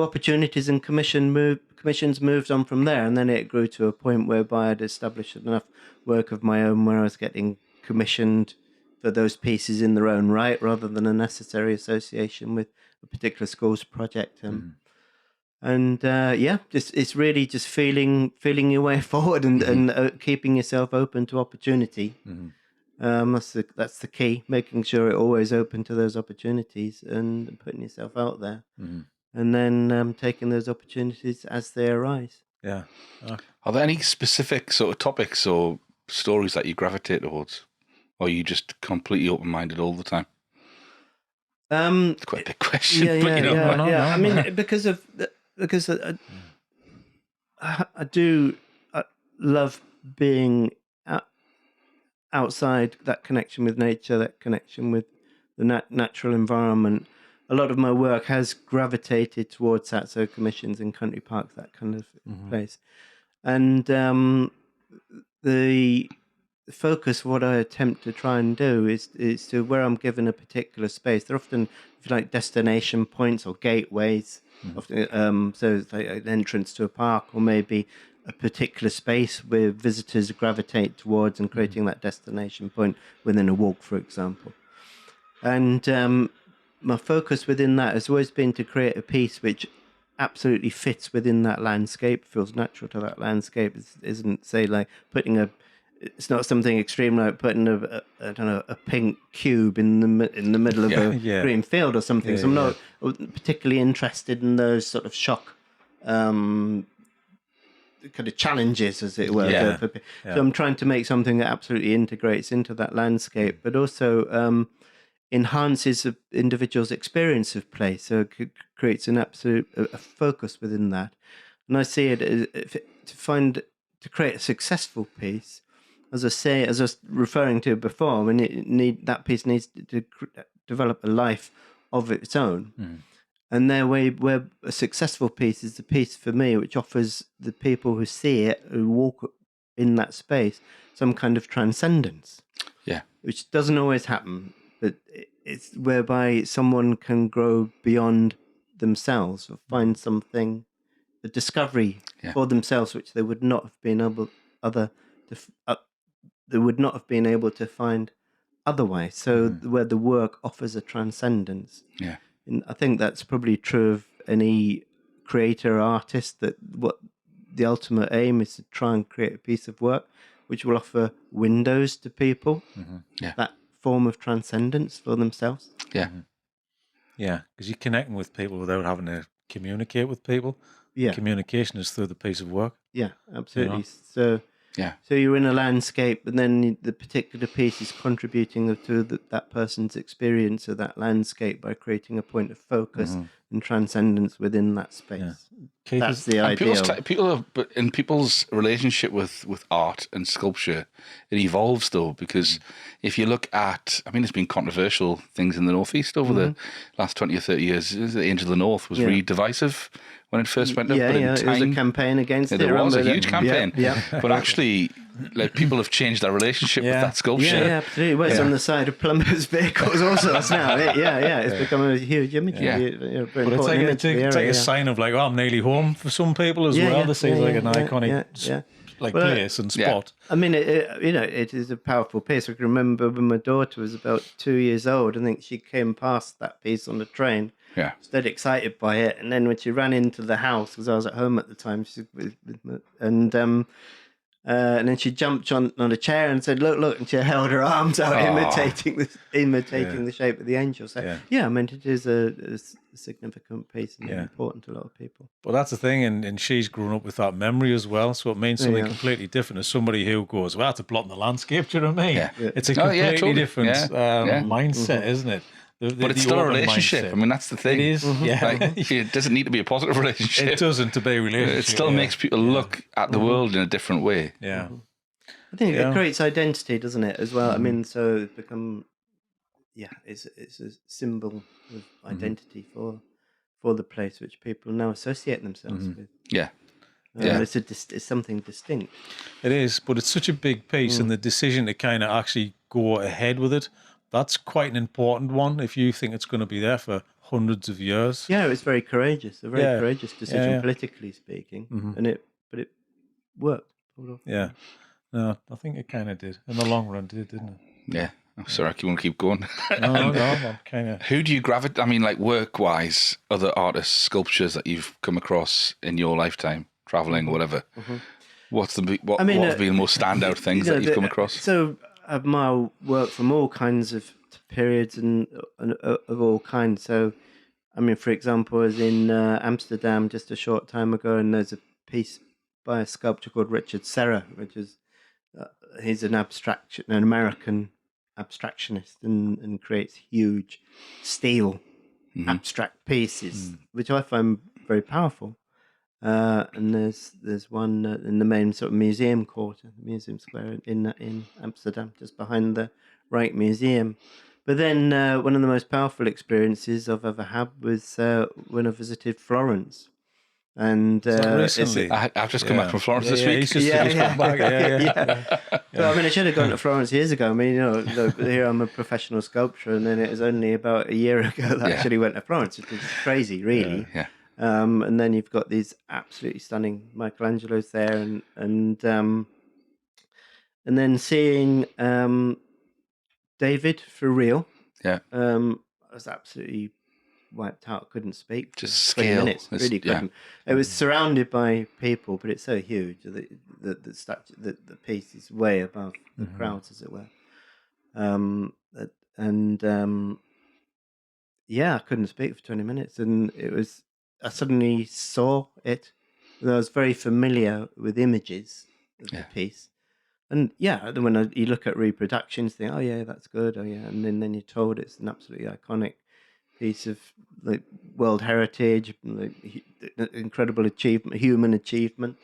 Speaker 3: opportunities and commissions moved on from there, and then it grew to a point whereby I'd established enough work of my own where I was getting commissioned for those pieces in their own right, rather than a necessary association with a particular school's project. It's really just feeling your way forward and keeping yourself open to opportunity. That's the key, making sure you're always open to those opportunities and putting yourself out there, and then taking those opportunities as they arise.
Speaker 2: Yeah.
Speaker 1: Are there any specific sort of topics or stories that you gravitate towards? Or are you just completely open-minded all the time? It's quite a big question.
Speaker 3: Because I do love being outside, that connection with nature, that connection with the natural environment. A lot of my work has gravitated towards that, so commissions in country parks, that kind of place. And the focus of what I attempt to try and do is to where I'm given a particular space. They're often, if you like, destination points or gateways. Often, so it's like an entrance to a park, or maybe a particular space where visitors gravitate towards, and creating that destination point within a walk, for example. And my focus within that has always been to create a piece which absolutely fits within that landscape, feels natural to that landscape. It isn't, say, like it's not something extreme like putting a pink cube in the middle of a green field or something. So I'm not particularly interested in those sort of shock kind of challenges, as it were. So I'm trying to make something that absolutely integrates into that landscape, but also enhances the individual's experience of play. So it creates an absolute a focus within that. And I see it as to create a successful piece, as I was referring to before, that piece needs to develop a life of its own. And where a successful piece is the piece for me which offers the people who see it, who walk in that space, some kind of transcendence.
Speaker 1: Yeah.
Speaker 3: Which doesn't always happen, but it's whereby someone can grow beyond themselves or find something, a discovery for themselves, which they would not have been able to find otherwise. So where the work offers a transcendence.
Speaker 1: Yeah.
Speaker 3: And I think that's probably true of any creator or artist, that what the ultimate aim is to try and create a piece of work which will offer windows to people, that form of transcendence for themselves.
Speaker 1: Yeah.
Speaker 2: Yeah, because you're connecting with people without having to communicate with people.
Speaker 3: Yeah.
Speaker 2: Communication is through the piece of work.
Speaker 3: Yeah, absolutely.
Speaker 2: You know?
Speaker 3: So you're in a landscape, and then the particular piece is contributing to that person's experience of that landscape by creating a point of focus and transcendence within that space.
Speaker 2: Keith,
Speaker 3: That's the ideal.
Speaker 1: People's relationship with art and sculpture, it evolves though, because if you look at, there's been controversial things in the Northeast over the last 20 or 30 years. The Angel of the North was really divisive when it first went up.
Speaker 3: Yeah, it was a campaign against it.
Speaker 1: There was a huge campaign.
Speaker 3: Yeah.
Speaker 1: But actually, people have changed their relationship with that sculpture.
Speaker 3: Yeah, absolutely. Well, it's on the side of plumbers' vehicles also now. It's become a huge image.
Speaker 2: Yeah. But it's like a sign of like, I'm nearly home for some people as well. This is like an iconic place and spot.
Speaker 3: It is a powerful piece. I can remember when my daughter was about 2 years old. I think she came past that piece on the train.
Speaker 1: Yeah.
Speaker 3: Was dead excited by it, and then when she ran into the house, because I was at home at the time, and then she jumped on a chair and said, "Look!" and she held her arms out, imitating the shape of the angel. So it is a significant piece and important to a lot of people.
Speaker 2: Well, that's the thing, and she's grown up with that memory as well, so it means something completely different as somebody who goes, "Well, that's a blot in the landscape." Do you know what I mean? Yeah. It's a completely different mindset, isn't it?
Speaker 1: But it's still a relationship.
Speaker 2: Mindset.
Speaker 1: That's the thing.
Speaker 2: It is.
Speaker 1: It doesn't need to be a positive relationship.
Speaker 2: It doesn't to be a relationship.
Speaker 1: It still makes people look at the world in a different way.
Speaker 2: Yeah.
Speaker 3: I think it creates identity, doesn't it, as well? So it's become, it's a symbol of identity for the place, which people now associate themselves with.
Speaker 1: Yeah.
Speaker 3: It's something distinct.
Speaker 2: It is, but it's such a big piece, and the decision to kind of actually go ahead with it, that's quite an important one if you think it's going to be there for hundreds of years.
Speaker 3: Yeah, it's very courageous. A very courageous decision, politically speaking, but it worked.
Speaker 2: Yeah, no, I think it kind of did in the long run, didn't it?
Speaker 1: Yeah. I'm sorry, I want to keep going.
Speaker 2: No, I'm kind of.
Speaker 1: Who do you gravitate? Work-wise, other artists, sculptures that you've come across in your lifetime, traveling, whatever. What have been the most standout things that you've come across?
Speaker 3: So I admire work from all kinds of periods and of all kinds. So, for example, I was in Amsterdam just a short time ago, and there's a piece by a sculptor called Richard Serra, which is he's an American abstractionist, and creates huge steel abstract pieces, which I find very powerful. And there's one in the main sort of museum quarter, the museum square in Amsterdam, just behind the Rijksmuseum. But then one of the most powerful experiences I've ever had was when I visited Florence. And
Speaker 2: recently,
Speaker 1: I've just come back from Florence this week.
Speaker 2: Come back.
Speaker 3: So, I should have gone to Florence years ago. Here I'm a professional sculptor, and then it was only about a year ago that I actually went to Florence, which is crazy, really.
Speaker 1: Yeah.
Speaker 3: And then you've got these absolutely stunning Michelangelos there, and then seeing David for real.
Speaker 1: Yeah.
Speaker 3: I was absolutely wiped out. Couldn't speak.
Speaker 1: Just
Speaker 3: for
Speaker 1: scale.
Speaker 3: 20 minutes. Really couldn't. It was surrounded by people, but it's so huge. The statue, the piece is way above the crowds, as it were. I couldn't speak for 20 minutes, and I suddenly saw it. And I was very familiar with images of the piece, And yeah, then when you look at reproductions, think, oh yeah, that's good. Oh yeah, and then you're told it's an absolutely iconic piece of like world heritage, like, incredible achievement, human achievement,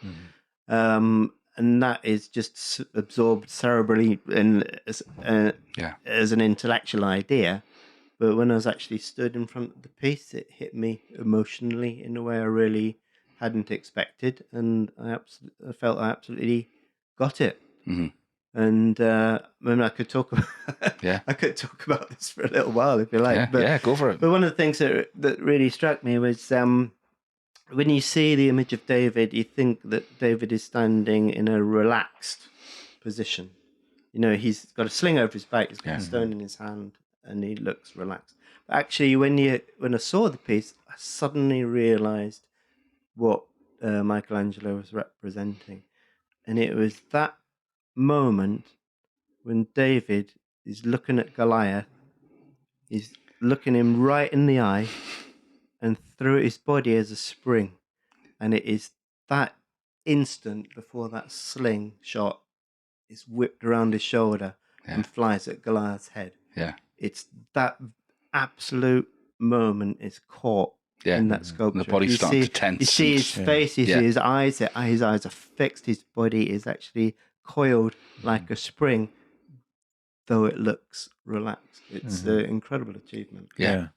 Speaker 3: and that is just absorbed cerebrally and as an intellectual idea. But when I was actually stood in front of the piece, it hit me emotionally in a way I really hadn't expected, and I felt I absolutely got it. And I mean, I could talk about I could talk about this for a little while if you like.
Speaker 1: But, go for it.
Speaker 3: But one of the things that really struck me was when you see the image of David, you think that David is standing in a relaxed position. You know, he's got a sling over his back, he's got a stone in his hand, and he looks relaxed. But actually, when I saw the piece, I suddenly realised what Michelangelo was representing, and it was that moment when David is looking at Goliath, he's looking him right in the eye, and through his body as a spring, and it is that instant before that sling shot is whipped around his shoulder and flies at Goliath's head. Yeah, it's that absolute moment is caught in that sculpture.
Speaker 1: The body starts to tense.
Speaker 3: You see his face, you see his eyes. His eyes are fixed. His body is actually coiled like a spring, though it looks relaxed. It's an incredible achievement.
Speaker 2: Yeah.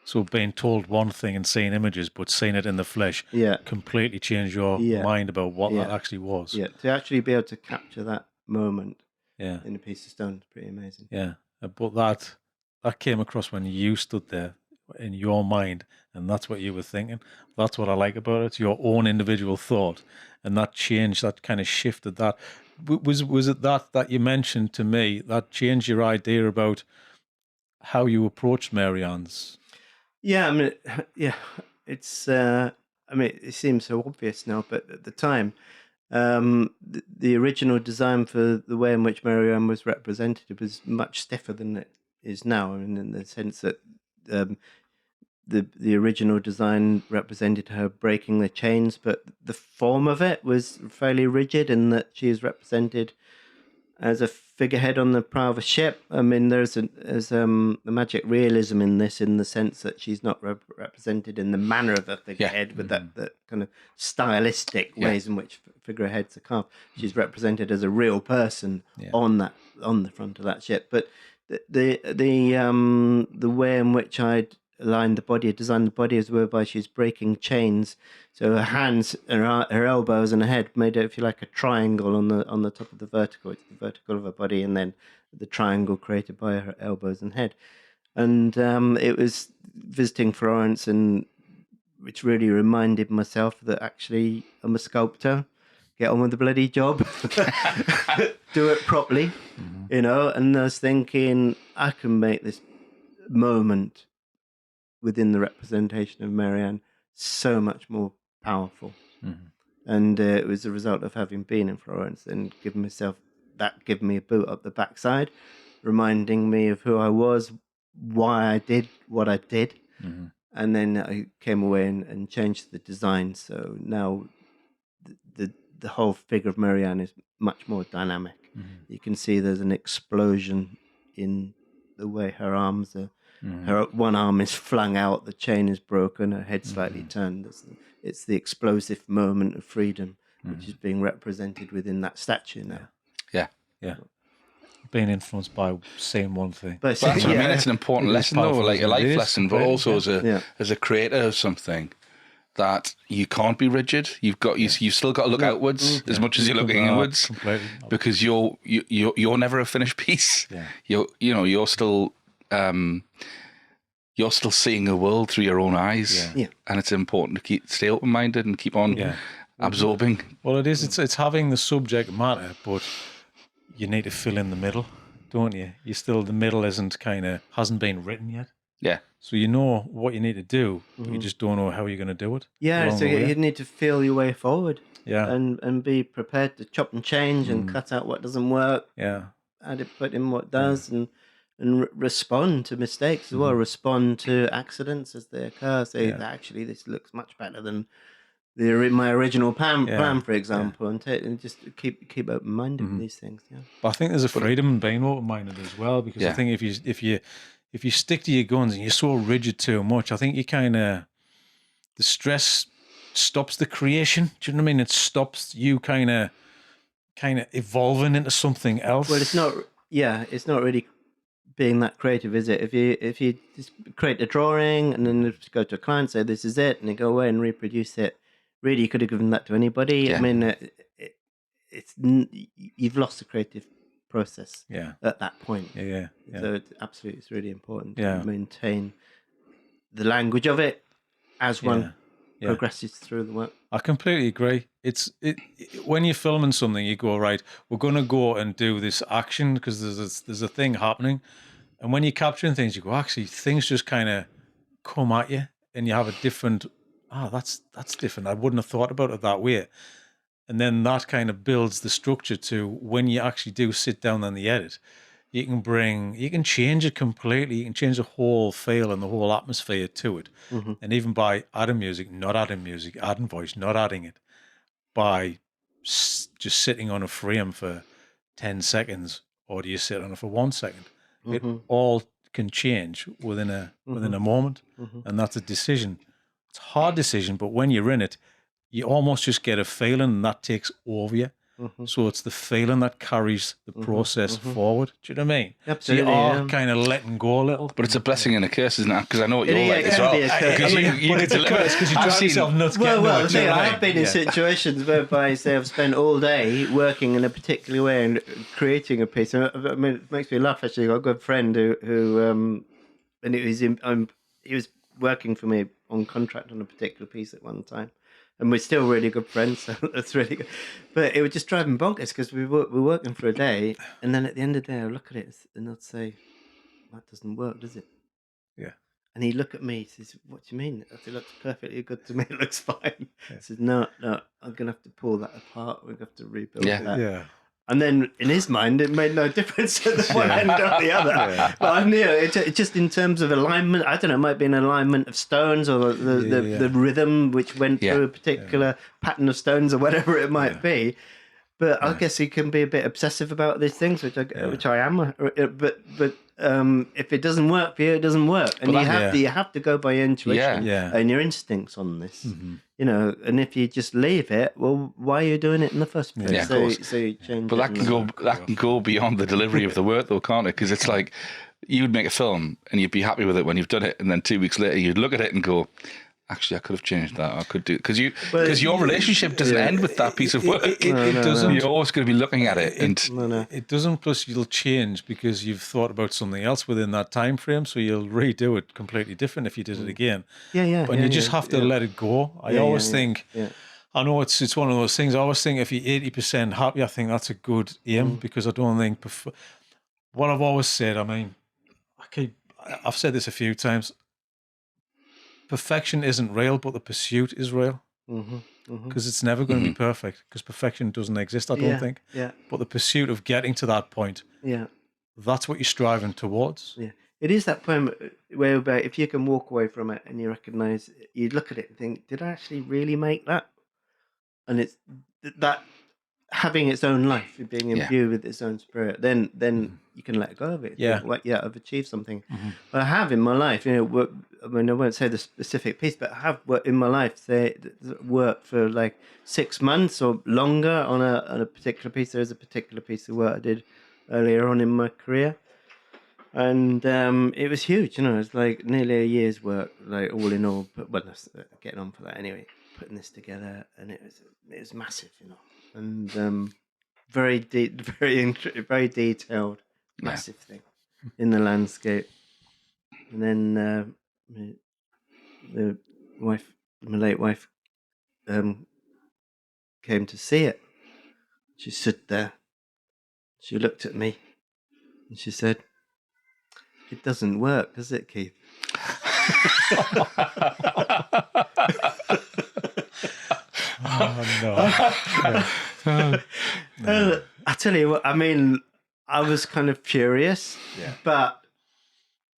Speaker 2: So being told one thing and seeing images, but seeing it in the flesh, completely changed your mind about what that actually was.
Speaker 3: Yeah, to actually be able to capture that moment in a piece of stone is pretty amazing.
Speaker 2: Yeah, but that came across when you stood there in your mind, and that's what you were thinking. That's what I like about it. It's your own individual thought, and that changed, that kind of shifted that. Was it that you mentioned to me that changed your idea about how you approached Mary Ann's?
Speaker 3: Yeah, I mean, it's. I mean, it seems so obvious now, but at the time, the original design for the way in which Mary Ann was represented was much stiffer than it is now. I mean, in the sense that the original design represented her breaking the chains, but the form of it was fairly rigid in that she is represented as a figurehead on the prow of a ship. I mean, there's a magic realism in this, in the sense that she's not represented in the manner of a figurehead with that kind of stylistic ways in which figureheads are carved. She's represented as a real person on the front of that ship. But the way in which I'd designed the body is whereby she's breaking chains. So her hands, her elbows, and her head made it, if you like, a triangle on the top of the vertical. It's the vertical of her body, and then the triangle created by her elbows and head. And it was visiting Florence, and which really reminded myself that actually I'm a sculptor. Get on with the bloody job, do it properly, you know. And I was thinking, I can make this moment within the representation of Mary Ann so much more powerful. And it was a result of having been in Florence and giving me a boot up the backside, reminding me of who I was, why I did what I did. And then I came away and changed the design. So now the whole figure of Mary Ann is much more dynamic. You can see there's an explosion in the way her arms are. Her one arm is flung out, the chain is broken, her head slightly turned. It's the explosive moment of freedom, which is being represented within that statue now.
Speaker 2: Yeah. Being influenced by seeing one thing.
Speaker 1: But that's what I mean. It's an important lesson, though, like a life lesson, but also as a creator of something, that you can't be rigid. You've still got to look outwards as much as you're looking inwards, because you're never a finished piece. You're still seeing the world through your own eyes, and it's important to stay open-minded and keep on absorbing.
Speaker 2: Well, it is. It's having the subject matter, but you need to fill in the middle, don't you? The middle hasn't been written yet.
Speaker 1: Yeah.
Speaker 2: So you know what you need to do, but you just don't know how you're going to do it.
Speaker 3: Yeah, so you need to feel your way forward.
Speaker 2: Yeah.
Speaker 3: And be prepared to chop and change and cut out what doesn't work.
Speaker 2: Yeah.
Speaker 3: Put in what does, and respond to mistakes as well. Respond to accidents as they occur. Say, actually, this looks much better than my original plan, for example, and just keep open minded with these things. Yeah,
Speaker 2: but I think there's a freedom in being open minded as well, because I think if you stick to your guns and you're so rigid too much, I think you the stress stops the creation. Do you know what I mean? It stops you kind of evolving into something else.
Speaker 3: Well, it's not really being that creative, is it? If you just create a drawing and then just go to a client, say this is it, and then go away and reproduce it, really you could have given that to anybody.
Speaker 1: Yeah.
Speaker 3: I mean, you've lost the creative process. At that point.
Speaker 2: Yeah.
Speaker 3: So it's really important to maintain the language of it as one progresses through the work.
Speaker 2: I completely agree. It's when you're filming something, you go, right, we're going to go and do this action because there's a thing happening, and when you're capturing things, you go, actually, things just kind of come at you, and you have a different. That's different. I wouldn't have thought about it that way, and then that kind of builds the structure to when you actually do sit down on the edit. You can change it completely. You can change the whole feel and the whole atmosphere to it. And even by adding music, not adding music, adding voice, not adding it, by just sitting on a frame for 10 seconds, or do you sit on it for 1 second? It all can change within a moment. And that's a decision. It's a hard decision, but when you're in it, you almost just get a feeling and that takes over you. So it's the feeling that carries the process forward. Do you know what I mean?
Speaker 3: Absolutely.
Speaker 2: So you are kind of letting go a little.
Speaker 1: But it's a blessing and a curse, isn't it? Because I know what you're like as well.
Speaker 2: But it's a curse because you drive yourself nuts.
Speaker 3: Well, I have been in situations whereby, say, I've spent all day working in a particular way and creating a piece. I mean, it makes me laugh, actually. I've got a good friend who and he was working for me on contract on a particular piece at one time. And we're still really good friends, so that's really good. But it would just drive him bonkers because we're working for a day, and then at the end of the day, I'll look at it and I'd say, "That doesn't work, does it?"
Speaker 2: Yeah.
Speaker 3: And he'd look at me. He says, "What do you mean? It looks perfectly good to me. It looks fine." I said, "No, I'm gonna have to pull that apart. We're gonna have to rebuild that."
Speaker 2: Yeah.
Speaker 3: And then in his mind, it made no difference to the one end or the other. But I knew it just in terms of alignment. I don't know, it might be an alignment of stones or the rhythm which went through a particular pattern of stones or whatever it might be. But I guess he can be a bit obsessive about these things, which I am. But if it doesn't work for you, it doesn't work, and you have to go by your intuition and your instincts on this. You know, and if you just leave it, well, why are you doing it in the first place?
Speaker 1: Yeah,
Speaker 3: so you change.
Speaker 1: But that can go beyond the delivery of the work, though, can't it? Because it's like you'd make a film and you'd be happy with it when you've done it, and then 2 weeks later you'd look at it and go, actually, I could have changed that. I could do because your relationship doesn't end with that piece of work. It doesn't. You're always going to be looking at it, and
Speaker 2: it doesn't. Plus, you'll change because you've thought about something else within that time frame, so you'll redo it completely different if you did it again. But you just have to let it go. I always think. I know it's one of those things. I always think if you're 80% happy, I think that's a good aim because I don't think. What I've always said. I mean, I've said this a few times. Perfection isn't real, but the pursuit is real. Because it's never going to be perfect. Because perfection doesn't exist, I don't think. But the pursuit of getting to that point, that's what you're striving towards.
Speaker 3: It is that point where if you can walk away from it and you recognise, you look at it and think, did I actually really make that? And it's that having its own life, being imbued with its own spirit, then you can let go of it. I've achieved something. But I have in my life, I mean, I won't say the specific piece, but I have worked in my life, worked for like 6 months or longer on a particular piece. There is a particular piece of work I did earlier on in my career. And it was huge, it's like nearly a year's work, like all in all, but getting on for that anyway, putting this together, and it was massive, and very detailed, massive thing in the landscape. And then my late wife, came to see it. She stood there. She looked at me, and she said, "It doesn't work, does it, Keith?"
Speaker 2: Oh no!
Speaker 3: I tell you what, I mean, I was kind of furious, but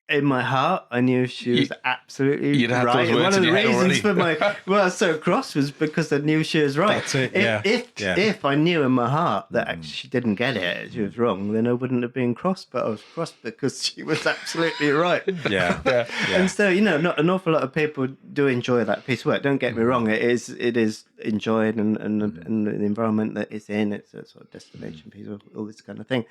Speaker 3: in my heart, I knew she was absolutely
Speaker 1: you'd had
Speaker 3: right.
Speaker 1: those words
Speaker 3: One of the
Speaker 1: in your head
Speaker 3: reasons
Speaker 1: already.
Speaker 3: for I was so cross was because I knew she was right.
Speaker 2: That's it,
Speaker 3: If I knew in my heart that actually she didn't get it, she was wrong, then I wouldn't have been cross. But I was cross because she was absolutely right.
Speaker 2: Yeah.
Speaker 3: And so, not an awful lot of people do enjoy that piece of work. Don't get me wrong; it is enjoyed, and the environment that it's in, it's a sort of destination piece, all this kind of thing.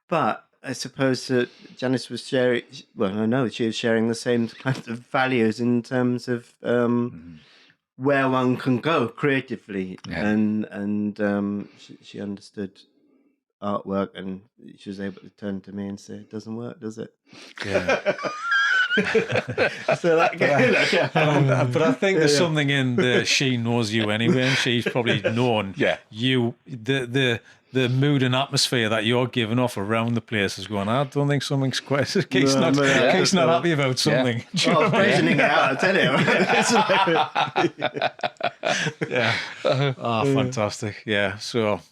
Speaker 3: But I suppose that Janice was sharing. Well, I know she was sharing the same kinds of values in terms of where one can go creatively, and she understood artwork, and she was able to turn to me and say, "It doesn't work, does it?"
Speaker 2: Yeah.
Speaker 3: So that
Speaker 2: But I think there's something in the she knows you anyway, and she's probably known you the mood and atmosphere that you're giving off around the place is going, I don't think something's quite. Keith's not happy about something.
Speaker 3: Yeah. I'm praising it out, I tell you.
Speaker 2: Yeah. Fantastic. Yeah. So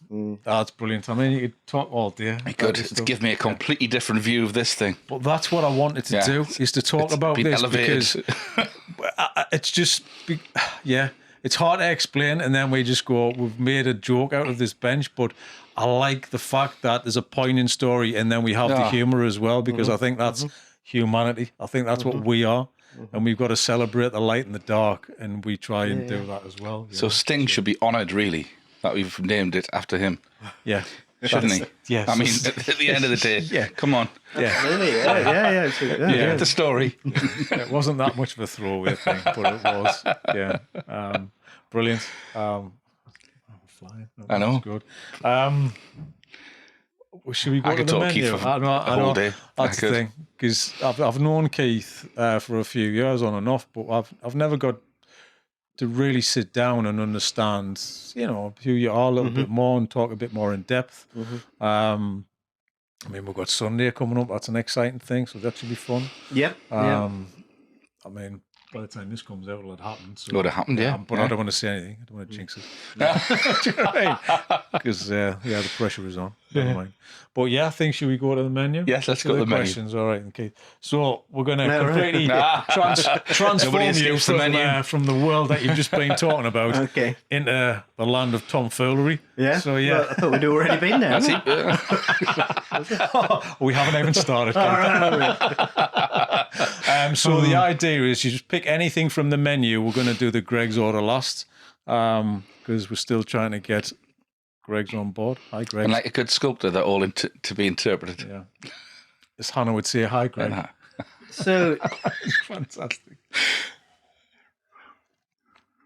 Speaker 2: that's brilliant. I mean, you could talk all day.
Speaker 1: You could. It's give me a completely different view of this thing.
Speaker 2: But that's what I wanted to do, is to talk about this
Speaker 1: elevated.
Speaker 2: Because it's just, it's hard to explain. And then we just go, we've made a joke out of this bench, but I like the fact that there's a poignant story and then we have the humour as well, because I think that's humanity. I think that's what we are. And we've got to celebrate the light and the dark, and we try and do that as well.
Speaker 1: So Sting should be honoured, really, that we've named it after him.
Speaker 2: Yeah.
Speaker 1: Shouldn't he?
Speaker 2: Yes.
Speaker 1: I mean, at the end of the day, come on.
Speaker 2: Yeah.
Speaker 3: Really? Yeah.
Speaker 1: The story.
Speaker 2: It wasn't that much of a throwaway thing, but it was. Yeah. Brilliant. Flying.
Speaker 1: I know.
Speaker 2: Good. Should we go
Speaker 1: I
Speaker 2: to
Speaker 1: could
Speaker 2: the
Speaker 1: talk
Speaker 2: menu?
Speaker 1: Keith for
Speaker 2: I know,
Speaker 1: the whole day.
Speaker 2: That's the thing, because I've known Keith for a few years on and off, but I've never got to really sit down and understand, who you are a little bit more and talk a bit more in depth. I mean, we've got Sunday coming up. That's an exciting thing, so that should be fun.
Speaker 3: Yep.
Speaker 2: I mean, by the time this comes out, it'll have happened. So,
Speaker 1: It would have happened,
Speaker 2: But I don't want to say anything. I don't want to jinx it. Do you know what I mean? Because, the pressure is on. Never mind. But I think, should we go to the menu?
Speaker 1: Yes, let's go to the menu.
Speaker 2: Questions. All right, okay. So we're going to completely transform you from the world that you've just been talking about into the land of tomfoolery.
Speaker 3: Yeah.
Speaker 2: So,
Speaker 3: Well, I thought we'd already been there.
Speaker 2: We haven't even started. So the idea is you just pick anything from the menu. We're going to do the Greg's order last, because we're still trying to get Greg's on board. Hi, Greg.
Speaker 1: And like a good sculptor, they're all to be interpreted.
Speaker 2: Yeah. As Hannah would say, hi, Greg.
Speaker 3: So
Speaker 2: Fantastic.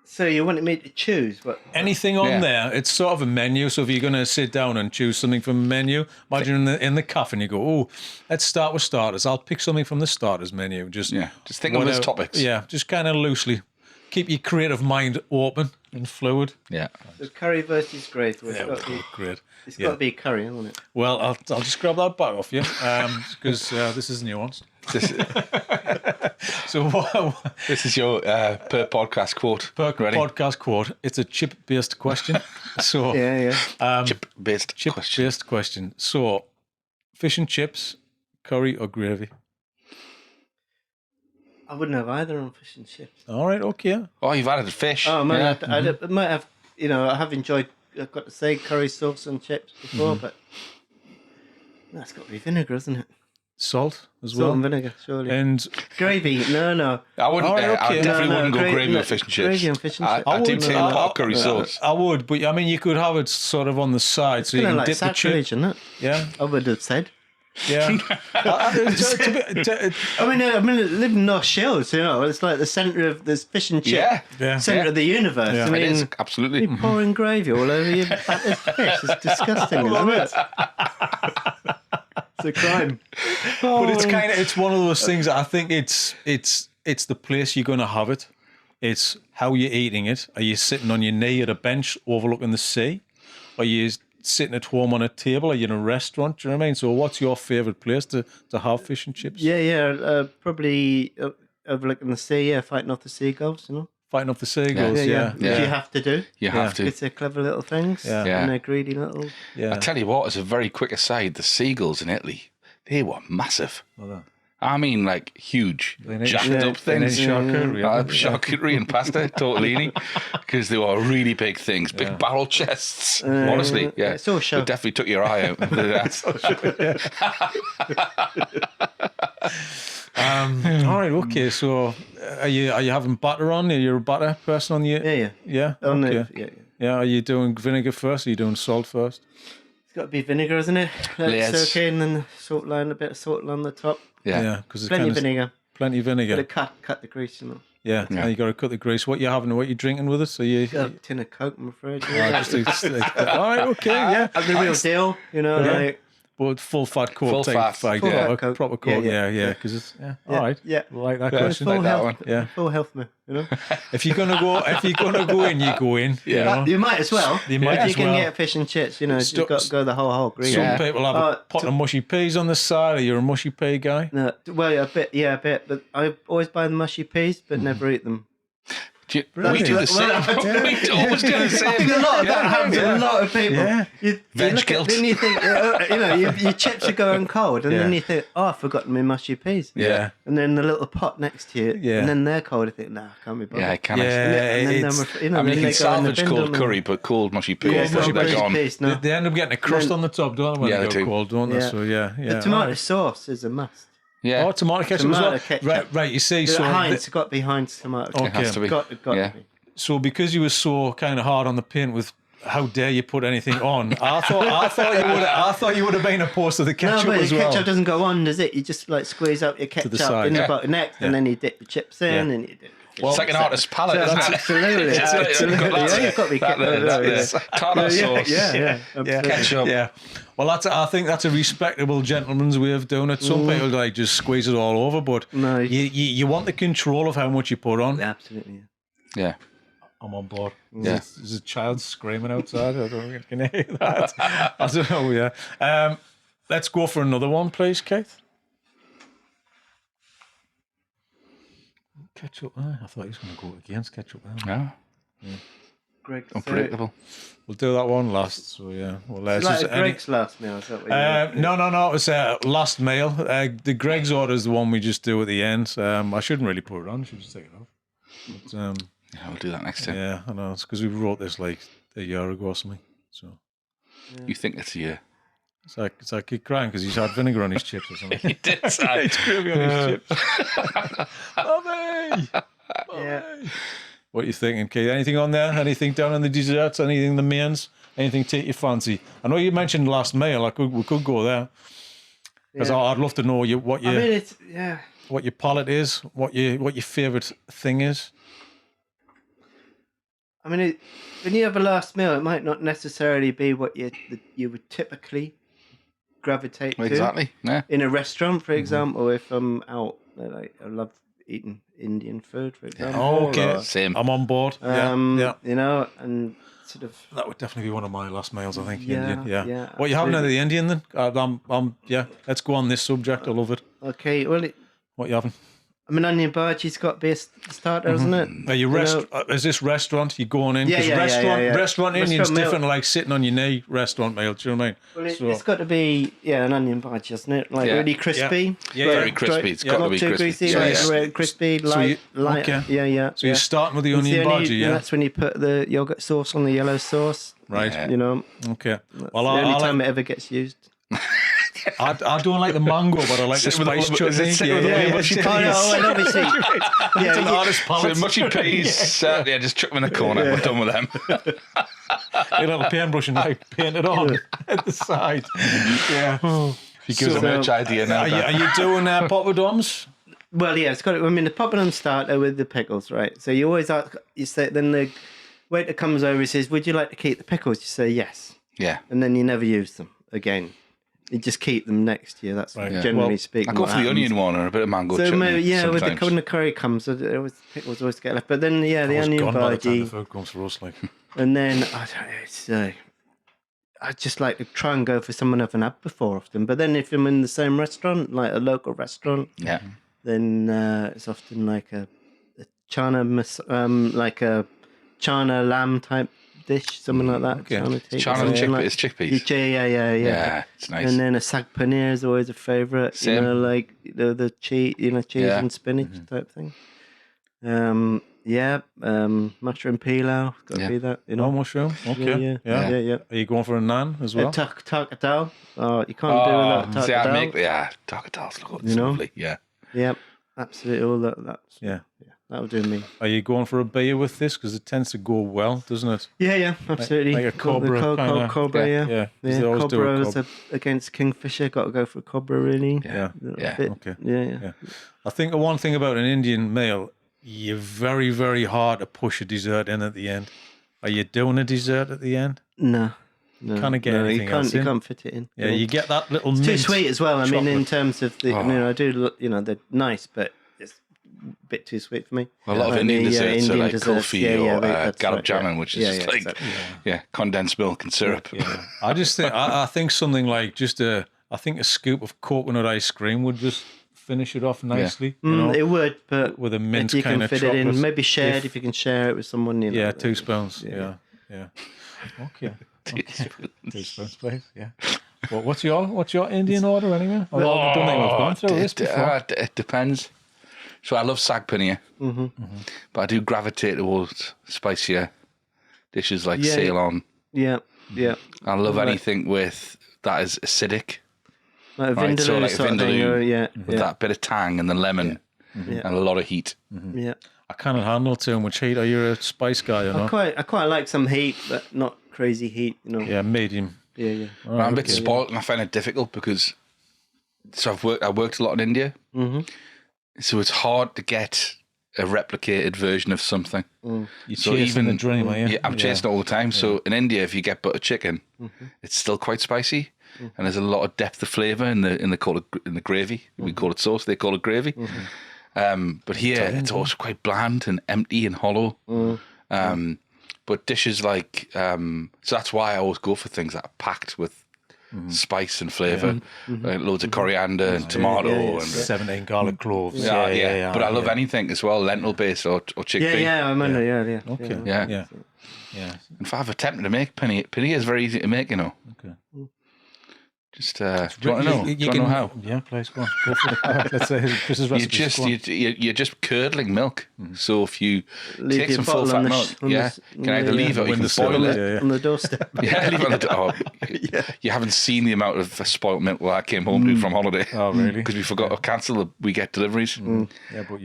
Speaker 3: So you wanted me to choose what?
Speaker 2: Anything on there, it's sort of a menu. So if you're going to sit down and choose something from a menu, imagine in the cafe and you go, oh, let's start with starters. I'll pick something from the starters menu. Just
Speaker 1: think of them as topics.
Speaker 2: Yeah, just kind of loosely. Keep your creative mind open and fluid.
Speaker 3: Yeah. So curry versus great.
Speaker 2: Great.
Speaker 3: It's got to be curry, hasn't it?
Speaker 2: Well, I'll just grab that back off you, because this is nuanced. So
Speaker 1: this is your per podcast quote.
Speaker 2: Podcast quote. It's a chip-based question. So chip-based question. So, fish and chips, curry or gravy?
Speaker 3: I wouldn't have either on fish and chips.
Speaker 2: All right, okay.
Speaker 1: Oh, you've added fish.
Speaker 3: Oh, man, I might have. I have enjoyed. I've got to say curry sauce and chips before, but that's got to be vinegar, isn't it?
Speaker 2: Salt as well.
Speaker 3: Salt and vinegar, surely.
Speaker 2: And
Speaker 3: gravy? No.
Speaker 1: I wouldn't. I definitely wouldn't go gravy or fish and chips.
Speaker 3: Gravy and fish and chips.
Speaker 1: I do take a lot of curry sauce.
Speaker 2: I would, but I mean, you could have it sort of on the side, so you can dip the chip.
Speaker 3: Isn't it?
Speaker 2: Yeah,
Speaker 3: I would have said.
Speaker 2: Yeah.
Speaker 3: I mean, live in North Shields, it's like the centre of this fish and chip, centre of the universe.
Speaker 1: Yeah.
Speaker 3: I mean,
Speaker 1: it is, absolutely.
Speaker 3: You're pouring gravy all over your battered fish. It's disgusting, isn't it? It's a crime.
Speaker 2: But it's one of those things that I think it's the place you're going to have it. It's how you're eating it. Are you sitting on your knee at a bench overlooking the sea? Are you sitting at home on a table? Are you in a restaurant? Do you know what I mean? So what's your favourite place to have fish and chips?
Speaker 3: Probably overlooking the sea, fighting off the seagulls,
Speaker 2: Fighting off the seagulls, yeah.
Speaker 3: Which you have to do.
Speaker 1: You have to.
Speaker 3: It's their clever little things and their greedy little...
Speaker 1: I tell you what, as a very quick aside, the seagulls in Italy, they were massive. I mean, like huge, jacked up things.
Speaker 2: Charcuterie.
Speaker 1: And pasta, tortellini, because they were really big things, big barrel chests. Honestly, yeah.
Speaker 3: It's all show.
Speaker 1: It definitely took your eye out.
Speaker 2: All right, okay. So, are you having butter on? Are you a butter person on you?
Speaker 3: Yeah.
Speaker 2: Okay. Yeah. Are you doing vinegar first? Or are you doing salt first?
Speaker 3: It's got to be vinegar, isn't it?
Speaker 1: Yes.
Speaker 3: It's okay, and then salt line, a bit of salt on the top.
Speaker 1: Yeah.
Speaker 2: Because
Speaker 3: Plenty of vinegar.
Speaker 2: Plenty of vinegar.
Speaker 3: Got to cut the grease, you know.
Speaker 2: Yeah. And you got to cut the grease. What you having? What you drinking with it? So you
Speaker 3: A tin of Coke, I'm afraid.
Speaker 2: all right. Okay. Yeah.
Speaker 3: The real deal, you know, like.
Speaker 2: But full fat Coke.
Speaker 1: Full fat.
Speaker 2: Full
Speaker 3: fat Coke.
Speaker 2: Proper Coke. Yeah. Because it's all right.
Speaker 3: Yeah.
Speaker 2: Like that
Speaker 1: Yeah,
Speaker 2: question.
Speaker 1: like
Speaker 3: Full
Speaker 1: that
Speaker 3: health,
Speaker 1: one.
Speaker 2: Yeah.
Speaker 3: Full health, man. You know.
Speaker 2: If you're gonna go in, you go in. You know?
Speaker 3: You might as well.
Speaker 2: You might
Speaker 3: if
Speaker 2: as
Speaker 3: you can
Speaker 2: well.
Speaker 3: get fish and chips, you know, you've got to go the whole green.
Speaker 2: Some people have a pot of mushy peas on the side. Are you a mushy pea guy?
Speaker 3: No, well, a bit. But I always buy the mushy peas, but never eat them.
Speaker 1: We do the same. We always do the
Speaker 3: I
Speaker 1: same.
Speaker 3: think that happens to a lot of people.
Speaker 2: Yeah.
Speaker 3: You
Speaker 1: Veg
Speaker 3: look
Speaker 1: guilt.
Speaker 3: then you think, your chips are going cold, and then you think, I forgot my mushy peas.
Speaker 2: Yeah.
Speaker 3: And then the little pot next to you,
Speaker 2: Yeah.
Speaker 3: and then they're cold. I think, nah, I can't be bothered.
Speaker 1: Yeah, I can.
Speaker 3: And then
Speaker 2: it's-
Speaker 3: you know,
Speaker 1: I mean,
Speaker 3: then
Speaker 1: you
Speaker 3: they
Speaker 1: can
Speaker 3: go in the
Speaker 1: salvage
Speaker 3: bin,
Speaker 1: cold
Speaker 3: don't they?
Speaker 1: curry, but cold mushy peas,
Speaker 3: Yeah,
Speaker 1: they're
Speaker 3: cold mushy
Speaker 1: gone.
Speaker 3: peas, no.
Speaker 2: They end up getting a crust on the top, don't they? When
Speaker 1: Yeah,
Speaker 2: they
Speaker 1: they
Speaker 2: go
Speaker 1: do.
Speaker 2: cold, don't they?
Speaker 3: Yeah.
Speaker 2: So yeah.
Speaker 3: The tomato sauce is a must.
Speaker 1: Yeah.
Speaker 2: Oh, tomato ketchup as
Speaker 3: Tomato
Speaker 2: well.
Speaker 3: ketchup.
Speaker 2: Right. You see,
Speaker 3: So
Speaker 2: so
Speaker 3: Heinz, it's got to be Heinz tomato ketchup.
Speaker 1: It has to be.
Speaker 3: Got
Speaker 1: Yeah.
Speaker 3: to be.
Speaker 2: so because you were so kind of hard on the paint with how dare you put anything on, I thought you would have been opposed to the
Speaker 3: No,
Speaker 2: ketchup
Speaker 3: but
Speaker 2: as
Speaker 3: the
Speaker 2: well.
Speaker 3: ketchup doesn't go on, does it? You just like squeeze up your ketchup
Speaker 2: side.
Speaker 3: in
Speaker 1: Yeah.
Speaker 3: the bottom next, and then you dip the chips in, and you dip.
Speaker 1: Well, it's like an artist's palette, isn't it?
Speaker 3: Absolutely.
Speaker 1: It's got that.
Speaker 3: You've got to be
Speaker 1: That is. Tartar sauce.
Speaker 3: Yeah. Absolutely.
Speaker 1: Ketchup.
Speaker 2: Yeah. Well, I think that's a respectable gentleman's way of doing it. Some people like just squeeze it all over, but
Speaker 3: No.
Speaker 2: you want the control of how much you put on.
Speaker 3: Absolutely.
Speaker 1: Yeah.
Speaker 2: I'm on board.
Speaker 1: Yeah.
Speaker 2: There's a child screaming outside. I don't know if you can hear that. I don't know, yeah. Let's go for another one, please, Keith. Ketchup. I thought he was going to go against ketchup.
Speaker 1: No.
Speaker 3: Greg,
Speaker 1: Unpredictable.
Speaker 2: We'll do that one last. So, yeah. Well,
Speaker 3: It's like Greg's last meal. Is that what you mean?
Speaker 2: No. It was last meal. The Greg's order is the one we just do at the end. I shouldn't really put it on. I should just take it off. But,
Speaker 1: Yeah, we'll do that next time.
Speaker 2: yeah, I know. It's because we wrote this like a year ago or something. So
Speaker 1: You think it's a year?
Speaker 2: it's like he's crying because he's had vinegar on his chips or something.
Speaker 1: He did say.
Speaker 2: It's gravy on his chips. Bobby!
Speaker 3: Yeah.
Speaker 2: What are you thinking, Keith? Anything on there? Anything down in the desserts? Anything in the mains? Anything take your fancy? I know you mentioned last meal. We could go there because I'd love to know what
Speaker 3: I
Speaker 2: your
Speaker 3: mean, it's
Speaker 2: what your palate is, what your favourite thing is.
Speaker 3: I mean, when you have a last meal, it might not necessarily be what you would typically gravitate to.
Speaker 1: Exactly. Yeah.
Speaker 3: In a restaurant, for example, if I'm out, I love eating Indian food, for example.
Speaker 2: Oh, okay.
Speaker 3: or,
Speaker 1: Same.
Speaker 2: I'm on board. Yeah.
Speaker 3: You know, and sort of.
Speaker 2: That would definitely be one of my last meals, I think.
Speaker 3: Yeah,
Speaker 2: Indian. Yeah.
Speaker 3: yeah,
Speaker 2: What you having out of
Speaker 3: absolutely.
Speaker 2: the Indian then? Yeah. Let's go on this subject. I love it.
Speaker 3: Okay, well,
Speaker 2: What you having?
Speaker 3: I mean, onion bhaji's got to be a starter, isn't it?
Speaker 2: Are you is this restaurant? You going in?
Speaker 3: Yeah,
Speaker 2: 'Cause
Speaker 3: yeah,
Speaker 2: restaurant,
Speaker 3: yeah.
Speaker 2: restaurant Indian's
Speaker 3: Restaurant meal.
Speaker 2: different, like sitting on your knee. Restaurant meal. Do you know what I mean?
Speaker 3: Well, it's got to be an onion bhaji, isn't it? Like
Speaker 1: Yeah.
Speaker 3: really crispy.
Speaker 2: Yeah,
Speaker 3: Like,
Speaker 1: very crispy. It's got to
Speaker 3: not
Speaker 1: be
Speaker 3: too
Speaker 1: crispy.
Speaker 3: greasy,
Speaker 1: Yeah,
Speaker 3: like
Speaker 1: yeah.
Speaker 3: really crispy, light.
Speaker 2: Okay.
Speaker 3: Yeah.
Speaker 2: So you're starting with the
Speaker 3: It's
Speaker 2: onion
Speaker 3: only-
Speaker 2: bhaji, yeah?
Speaker 3: That's when you put the yogurt sauce on the yellow sauce.
Speaker 2: Right.
Speaker 1: Yeah.
Speaker 3: You know,
Speaker 2: Okay.
Speaker 3: that's
Speaker 2: Well,
Speaker 3: the
Speaker 2: I
Speaker 3: only time
Speaker 2: like,
Speaker 3: it ever gets used.
Speaker 2: I don't like the mango, but I like the
Speaker 1: Sit with
Speaker 2: spice
Speaker 1: the- is
Speaker 2: chutney.
Speaker 1: it sit with the mushy peas?
Speaker 3: Oh, and obviously,
Speaker 2: It's an artist
Speaker 1: So
Speaker 2: palate.
Speaker 1: mushy peas. Yeah, just chuck them in a corner. We're done with them.
Speaker 2: A little paintbrush and like paint it on at the side. Yeah.
Speaker 1: He gives a merch idea now.
Speaker 2: Are you doing poppadoms?
Speaker 3: well, yeah, it's got. I mean, the poppadom starter with the pickles, right? So you always ask. You say then the waiter comes over. He says, "Would you like to keep the pickles?" You say yes,
Speaker 1: Yeah.
Speaker 3: and then you never use them again. You just keep them next year. That's
Speaker 2: Right.
Speaker 3: generally
Speaker 2: Well,
Speaker 3: speaking.
Speaker 1: I go
Speaker 3: what
Speaker 1: for the
Speaker 3: happens.
Speaker 1: onion one or a bit of mango
Speaker 3: So
Speaker 1: chutney.
Speaker 3: maybe, with
Speaker 1: sometimes.
Speaker 3: when the curry comes, pickles always get left. But then the
Speaker 2: I was
Speaker 3: onion
Speaker 2: gone by the time the
Speaker 3: bhaji,
Speaker 2: food comes for us. Like,
Speaker 3: and then I don't know. It's I just like to try and go for someone I haven't had before often. But then if I'm in the same restaurant, like a local restaurant,
Speaker 1: Yeah.
Speaker 3: then it's often like a chana lamb type dish, something like that.
Speaker 2: Okay.
Speaker 1: Chana and chickpeas.
Speaker 3: Yeah.
Speaker 1: Yeah, it's nice.
Speaker 3: And then a sag paneer is always a favourite.
Speaker 1: Same.
Speaker 3: You know, like the cheese, cheese and spinach type thing. Mushroom pilau, got to be that.
Speaker 2: Mushroom. Okay. Yeah. Are you going for a naan as well?
Speaker 3: Takadal. Oh, you can't do without takadal.
Speaker 1: Takadal's lovely. Yeah.
Speaker 3: Yep, absolutely. All that's that'll do me.
Speaker 2: Are you going for a beer with this? Because it tends to go well, doesn't it?
Speaker 3: Yeah, absolutely.
Speaker 2: Like a Cobra
Speaker 3: Cobra,
Speaker 2: yeah.
Speaker 3: Cobra is against Kingfisher. Got to go for Cobra, really.
Speaker 2: Yeah.
Speaker 3: Okay. Yeah.
Speaker 2: I think the one thing about an Indian meal, you're very, very hard to push a dessert in at the end. Are you doing a dessert at the end?
Speaker 3: No.
Speaker 2: Can't get anything else in.
Speaker 3: You can't fit it in.
Speaker 2: Yeah, you get that little
Speaker 3: It's
Speaker 2: mint
Speaker 3: too sweet as well. I mean, in
Speaker 2: chocolate.
Speaker 3: terms of the, I do, they're nice, but it's a bit too sweet for me.
Speaker 1: A lot of Indian desserts are like kulfi or
Speaker 3: that's
Speaker 1: gulab
Speaker 3: right,
Speaker 1: jamun, which is just like condensed milk and syrup.
Speaker 2: Yeah. I just think I think something like a scoop of coconut ice cream would just finish it off nicely. You know,
Speaker 3: it would, but
Speaker 2: with a mint
Speaker 3: you
Speaker 2: kind
Speaker 3: can
Speaker 2: of
Speaker 3: fit
Speaker 2: chocolate.
Speaker 3: it in. Maybe shared if you can share it with someone. You know,
Speaker 2: Yeah, 2 spoons. Yeah. Okay. 2 spoons, please. Yeah. Well, what's your Indian order anyway? I don't think we've gone through this before.
Speaker 1: It depends. So I love sag paneer, but I do gravitate towards spicier dishes like Ceylon.
Speaker 3: Yeah.
Speaker 1: I love anything with that is acidic.
Speaker 3: Like a
Speaker 1: Right,
Speaker 3: vindaloo
Speaker 1: so like
Speaker 3: sort of thing,
Speaker 1: vindaloo with that bit of tang and the lemon and a lot of heat.
Speaker 3: Yeah.
Speaker 2: I can't handle too much heat. Are you a spice guy or not?
Speaker 3: I quite like some heat, but not crazy heat.
Speaker 2: Yeah, medium.
Speaker 3: Yeah.
Speaker 1: I'm a bit spoiled, and I find it difficult because I worked a lot in India, so it's hard to get a replicated version of something.
Speaker 2: You're chasing the dream, are you?
Speaker 1: Yeah, I'm chasing it all the time. So in India, if you get butter chicken, it's still quite spicy, and there's a lot of depth of flavour in the gravy. We call it sauce; they call it gravy. But here, it's also quite bland and empty and hollow. But dishes like so that's why I always go for things that are packed with spice and flavour, like loads of coriander and tomato and
Speaker 2: 17 garlic cloves.
Speaker 1: Yeah. But I love anything as well, lentil based or chickpea.
Speaker 3: Yeah.
Speaker 2: Okay.
Speaker 1: Yeah. And if I have a tempting to make paneer is very easy to make, Okay. Just do you want to know? Do you want to know how?
Speaker 2: Yeah, please go on. Go for it. All right, let's say Chris's recipe.
Speaker 1: You're just curdling milk. So if you
Speaker 3: Leave
Speaker 1: take
Speaker 3: your
Speaker 1: some full
Speaker 3: bottle
Speaker 1: fat
Speaker 3: on the
Speaker 1: milk, can either leave it or you can
Speaker 2: windowsill,
Speaker 1: boil it.
Speaker 3: On the doorstep.
Speaker 1: Yeah, leave it on the door. You haven't seen the amount of spoiled milk that I came home to from holiday.
Speaker 2: Oh, really?
Speaker 1: Because we forgot to cancel we get deliveries.
Speaker 2: Yeah, but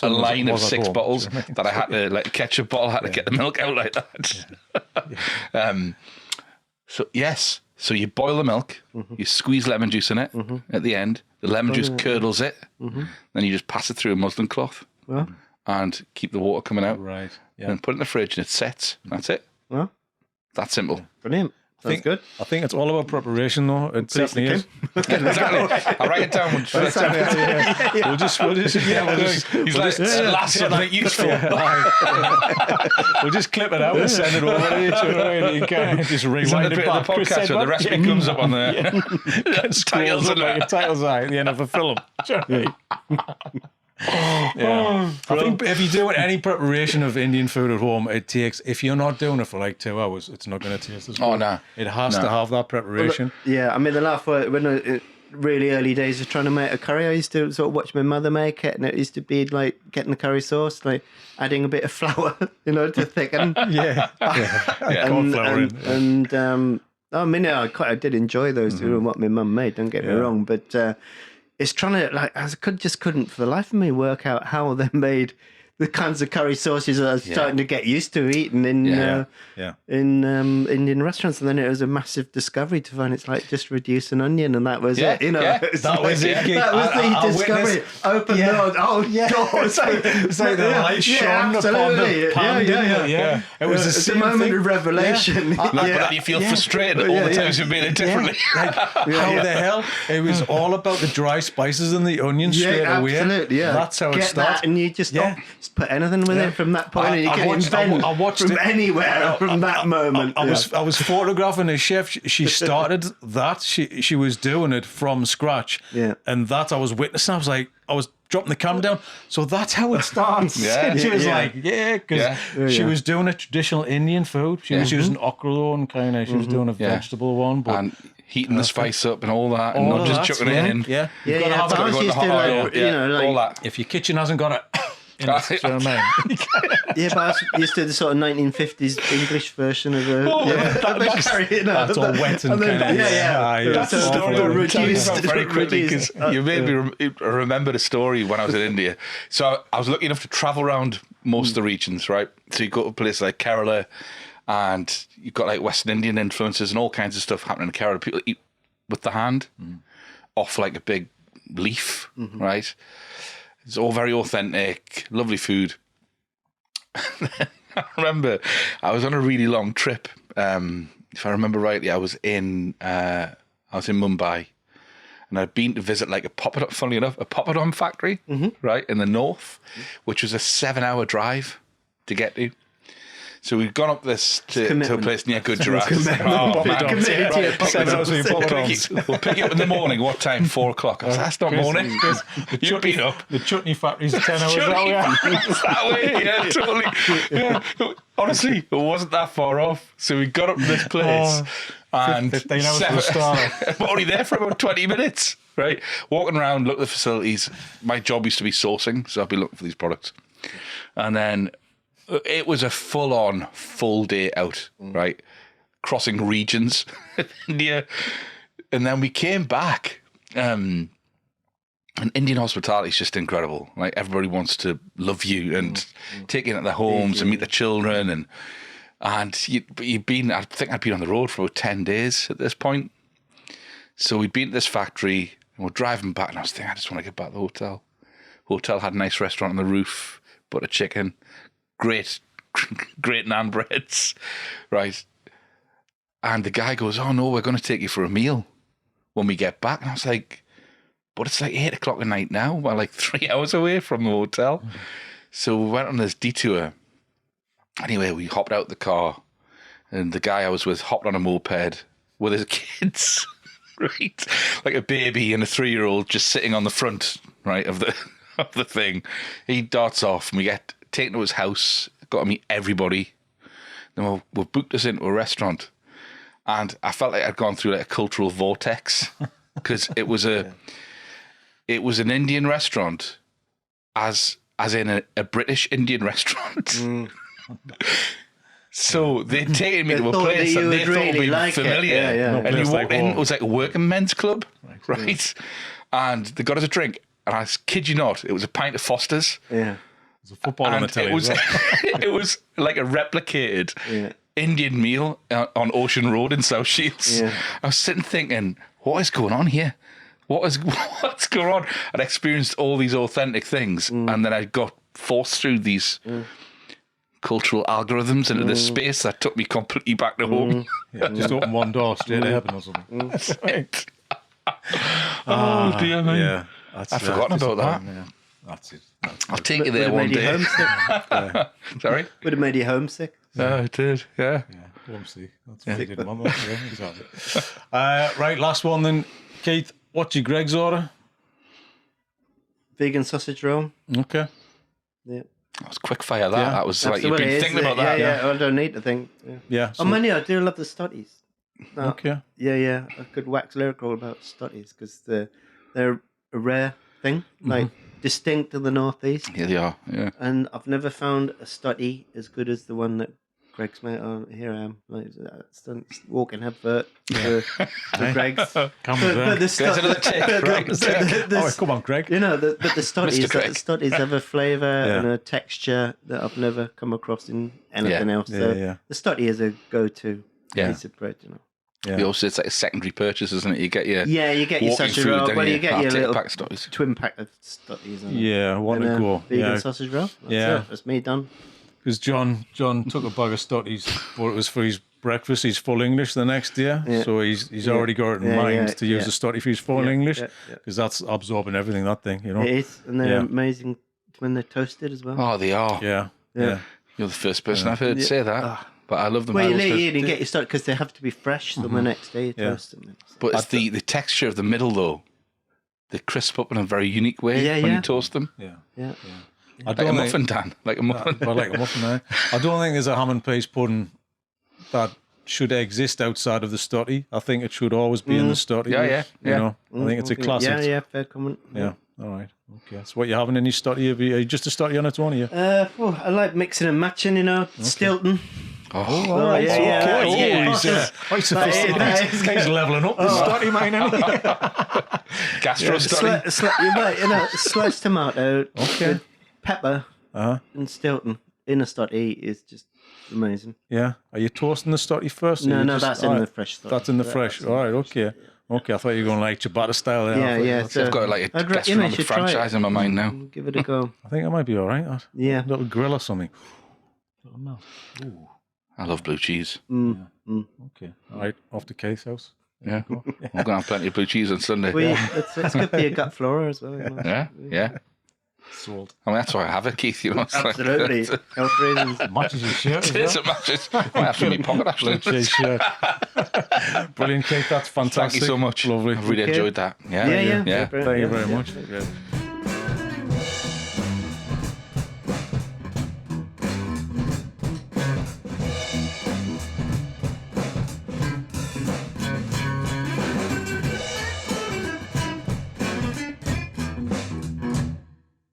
Speaker 1: A line of 6 bottles that I had to, like a ketchup bottle, had to get the milk out like that. So yes. So you boil the milk, you squeeze lemon juice in it at the end. The lemon juice curdles it. Then you just pass it through a muslin cloth and keep the water coming out.
Speaker 2: Right. Yeah.
Speaker 1: And put it in the fridge and it sets. That's it.
Speaker 3: Well,
Speaker 1: That's simple.
Speaker 3: brilliant. Sounds good.
Speaker 2: I think it's all about preparation, though. It definitely is.
Speaker 1: Exactly. I'll write it down.
Speaker 2: We'll just
Speaker 1: He's like, last something useful.
Speaker 2: we'll just clip it out and send it over to each other, and you can just rewind it back.
Speaker 1: The podcast where the recipe comes up on the
Speaker 2: Titles
Speaker 1: and
Speaker 2: like a title's eye at the end of a film. I think if you do any preparation of Indian food at home, it takes, if you're not doing it for like 2 hours, it's not going to taste as good.
Speaker 1: Oh, no.
Speaker 2: It has to have that preparation.
Speaker 3: Yeah, I mean, the last one, when really early days of trying to make a curry, I used to sort of watch my mother make it, and it used to be like getting the curry sauce, like adding a bit of flour, to thicken. I mean, I did enjoy those two and what my mum made, don't get me wrong, but it's trying to, I couldn't for the life of me work out how they made the kinds of curry sauces that I was starting to get used to eating in Indian restaurants, and then it was a massive discovery to find it's like just reduce an onion, and that was it.
Speaker 2: That was it.
Speaker 3: That was the discovery. Open doors. Oh, doors.
Speaker 2: It's like the light shone upon the pan, didn't it? It was
Speaker 3: it's a moment of revelation.
Speaker 1: But then you feel frustrated all the times you've made it differently.
Speaker 2: How the hell? It was all about the dry spices and the onions straight away.
Speaker 3: Absolutely, yeah.
Speaker 2: That's how it starts.
Speaker 3: That and you just put anything with it from that point, and you can invent from anywhere from that moment.
Speaker 2: I was photographing a chef. She started that. She was doing it from scratch.
Speaker 3: Yeah.
Speaker 2: And that I was witnessing. I was like, I was dropping the camera down. So that's how it starts.
Speaker 1: Yeah.
Speaker 2: And she was
Speaker 3: Yeah.
Speaker 2: like, because she was doing a traditional Indian food. She was using okra and kind of, she was doing a vegetable one. But
Speaker 1: And heating the spice up and all that,
Speaker 2: all
Speaker 1: and not
Speaker 2: of
Speaker 1: just
Speaker 2: that,
Speaker 1: chucking it in.
Speaker 2: Yeah.
Speaker 3: Yeah,
Speaker 2: Gotta
Speaker 3: yeah.
Speaker 2: have
Speaker 3: But
Speaker 2: it.
Speaker 3: I was
Speaker 1: Go in the
Speaker 3: used to
Speaker 1: hot oil,
Speaker 3: like, you know, like
Speaker 1: all that.
Speaker 2: If your kitchen hasn't got it, in it, do you know what I mean?
Speaker 3: yeah, but I was used to the sort of 1950s English version of the
Speaker 2: That's all wet and kind of
Speaker 3: That's
Speaker 1: That's a
Speaker 3: awful.
Speaker 1: story. I'll tell you
Speaker 3: Reduced-
Speaker 1: about very quickly because
Speaker 3: reduced.
Speaker 1: you made me remember the story when I was in India. So I was lucky enough to travel around most of the regions, right? So you go to places like Kerala, and you've got like Western Indian influences and all kinds of stuff happening in Kerala. People eat with the hand off like a big leaf, right? It's all very authentic, lovely food. I remember I was on a really long trip. If I remember rightly, I was in Mumbai, and I'd been to visit like a poppadom, funnily enough, a poppadom factory, right, in the north, which was a 7-hour drive to get to. So we'd gone up this to a place near Gujarat. Oh, man.
Speaker 3: Committed to your
Speaker 1: Right,
Speaker 2: 7 hours with your poppadoms.
Speaker 1: we'll pick you up in the morning. What time? 4 o'clock. I was, that's not morning. You've been up.
Speaker 2: The chutney factory's 10 hours
Speaker 1: Chutney
Speaker 2: out, yeah.
Speaker 1: factory's that way, yeah, totally. Yeah. Honestly, it wasn't that far off. So we got up to this place, and
Speaker 2: 15 hours for the starter.
Speaker 1: we're only there for about 20 minutes, right? Walking around, look at the facilities. My job used to be sourcing, so I'd be looking for these products. And then it was a full day out, right? Crossing regions in India. And then we came back. And Indian hospitality is just incredible. Like, everybody wants to love you and take you into their homes and meet the children. And you'd been, I think I'd been on the road for about 10 days at this point. So we'd been at this factory and we're driving back, and I was thinking, I just want to get back to the hotel. Hotel had a nice restaurant on the roof, butter chicken, great naan breads, right? And the guy goes, oh no, we're going to take you for a meal when we get back. And I was like, but it's like 8 o'clock at night now. We're like 3 hours away from the hotel. So we went on this detour. Anyway, we hopped out the car, and the guy I was with hopped on a moped with his kids, right? Like a baby and a 3-year-old just sitting on the front, right, of the thing. He darts off, and we get taken to his house, got to meet everybody. Then we booked us into a restaurant, and I felt like I'd gone through like a cultural vortex, because it was an Indian restaurant, as in a British Indian restaurant. So they'd taken me to a place that they thought would be familiar. And you walked in, it was like a working men's club, right? And they got us a drink, and I kid you not, it was a pint of Foster's.
Speaker 3: Yeah.
Speaker 2: There's a football on the telly.
Speaker 1: It was like a replicated Indian meal on Ocean Road in South Shields.
Speaker 3: Yeah.
Speaker 1: I was sitting thinking, what is going on here? What's going on? I'd experienced all these authentic things, and then I got forced through these cultural algorithms into this space that took me completely back to home.
Speaker 2: Yeah, just open one door, straight to heaven or something.
Speaker 1: That's right. Oh dear me.
Speaker 2: Yeah,
Speaker 1: I'd forgotten about that.
Speaker 2: Yeah. That's it.
Speaker 1: I'll take you there
Speaker 3: Would
Speaker 1: one
Speaker 3: have made you
Speaker 1: day.
Speaker 3: homesick.
Speaker 1: Sorry?
Speaker 3: Would have made you homesick.
Speaker 1: Oh, it did, yeah.
Speaker 2: Yeah, Ramsey. That's what he didn't want. Yeah, exactly. Right, last one then. Keith, what's your Greg's order?
Speaker 3: Vegan sausage roll.
Speaker 2: Okay.
Speaker 3: Yeah.
Speaker 1: That was quick fire, that.
Speaker 2: Yeah.
Speaker 1: That was like, you've
Speaker 3: Absolutely,
Speaker 1: been
Speaker 3: it's
Speaker 1: thinking
Speaker 3: the-
Speaker 1: about that.
Speaker 3: Yeah. I don't need to think. Yeah.
Speaker 2: Yeah.
Speaker 3: Oh, many, I do love the studies. No,
Speaker 2: Okay.
Speaker 3: Yeah. I could wax lyrical about studies because they're a rare thing, like distinct in the Northeast.
Speaker 1: Here they are, yeah.
Speaker 3: And I've never found a study as good as the one that Greg's made. Oh, here I am, like walking headfirst for Greg's.
Speaker 2: Come
Speaker 3: But the
Speaker 1: There's another tick, right?
Speaker 2: Oh, come on, Greg.
Speaker 3: You know, but the studies,
Speaker 1: Craig.
Speaker 3: studies have a flavour and a texture that I've never come across in anything else. So the study is a go-to piece of bread, you know.
Speaker 2: Yeah.
Speaker 1: You also, it's like a secondary purchase, isn't it? You get your
Speaker 3: You get your
Speaker 1: walking
Speaker 3: sausage
Speaker 1: food,
Speaker 3: roll,
Speaker 1: don't
Speaker 3: but you get your
Speaker 1: take
Speaker 3: little
Speaker 1: pack of studies.
Speaker 3: twin pack of studies.
Speaker 2: Yeah, I want
Speaker 3: and
Speaker 2: to go.
Speaker 3: vegan
Speaker 2: Yeah,
Speaker 3: sausage roll. That's
Speaker 2: Yeah.
Speaker 3: it. That's me done.
Speaker 2: because John took a bag of stotties, but it was for his breakfast. He's full English the next day, so he's already got it in mind to use the stotty for his full English, because that's absorbing everything, that thing, you know.
Speaker 3: It is, and they're amazing when they're toasted as well.
Speaker 1: Oh, they are.
Speaker 2: Yeah.
Speaker 1: You're the first person I've heard say that. But I love them.
Speaker 3: Well, you lay in and get your stuff because they have to be fresh. So the next day you toast them.
Speaker 1: But it's the texture of the middle though. they crisp up in a very unique way when you toast them.
Speaker 2: Yeah.
Speaker 1: Like a muffin, Dan. Like a muffin.
Speaker 2: Like a muffin, eh? I don't think there's a ham and peas pudding that should exist outside of the stotty. I think it should always be in the stotty.
Speaker 1: Yeah.
Speaker 2: You know, I think it's a classic.
Speaker 3: Yeah, fair comment.
Speaker 2: Yeah. All right. Okay. So what you having in your stotty? Are you just a stotty on its own, are you?
Speaker 3: I like mixing and matching, you know. Stilton.
Speaker 2: All right.
Speaker 3: Yeah.
Speaker 2: He's leveling up the stotty, mate.
Speaker 1: Gastro stotty.
Speaker 3: Sliced tomato,
Speaker 2: Okay.
Speaker 3: pepper, and Stilton in a stotty is just amazing.
Speaker 2: Yeah. Are you toasting the stotty first?
Speaker 3: No, that's in the fresh stotty.
Speaker 2: That's in the fresh. All right. Okay. Okay, I thought you were going like ciabatta style there.
Speaker 3: Yeah.
Speaker 1: I've got like a gastronomic franchise in my mind now.
Speaker 3: Give it a go.
Speaker 2: I think it might be all right. That.
Speaker 3: Yeah.
Speaker 2: A little grill or something.
Speaker 1: I love blue cheese.
Speaker 2: Okay. All right, off to Keith's house.
Speaker 1: Yeah. I'm going to have plenty of blue cheese on Sunday.
Speaker 3: It's good for your gut flora as well. You know.
Speaker 1: Yeah.
Speaker 2: Sold.
Speaker 1: I mean, that's why I have it, Keith. You know,
Speaker 3: Absolutely. Health reasons.
Speaker 2: Matches your shirt.
Speaker 1: It matches. Might have to be pocket actually.
Speaker 2: Shirt. Brilliant, Keith. That's fantastic.
Speaker 1: Thank you so much.
Speaker 2: Lovely.
Speaker 1: I really enjoyed that.
Speaker 3: Yeah.
Speaker 2: Thank you very much.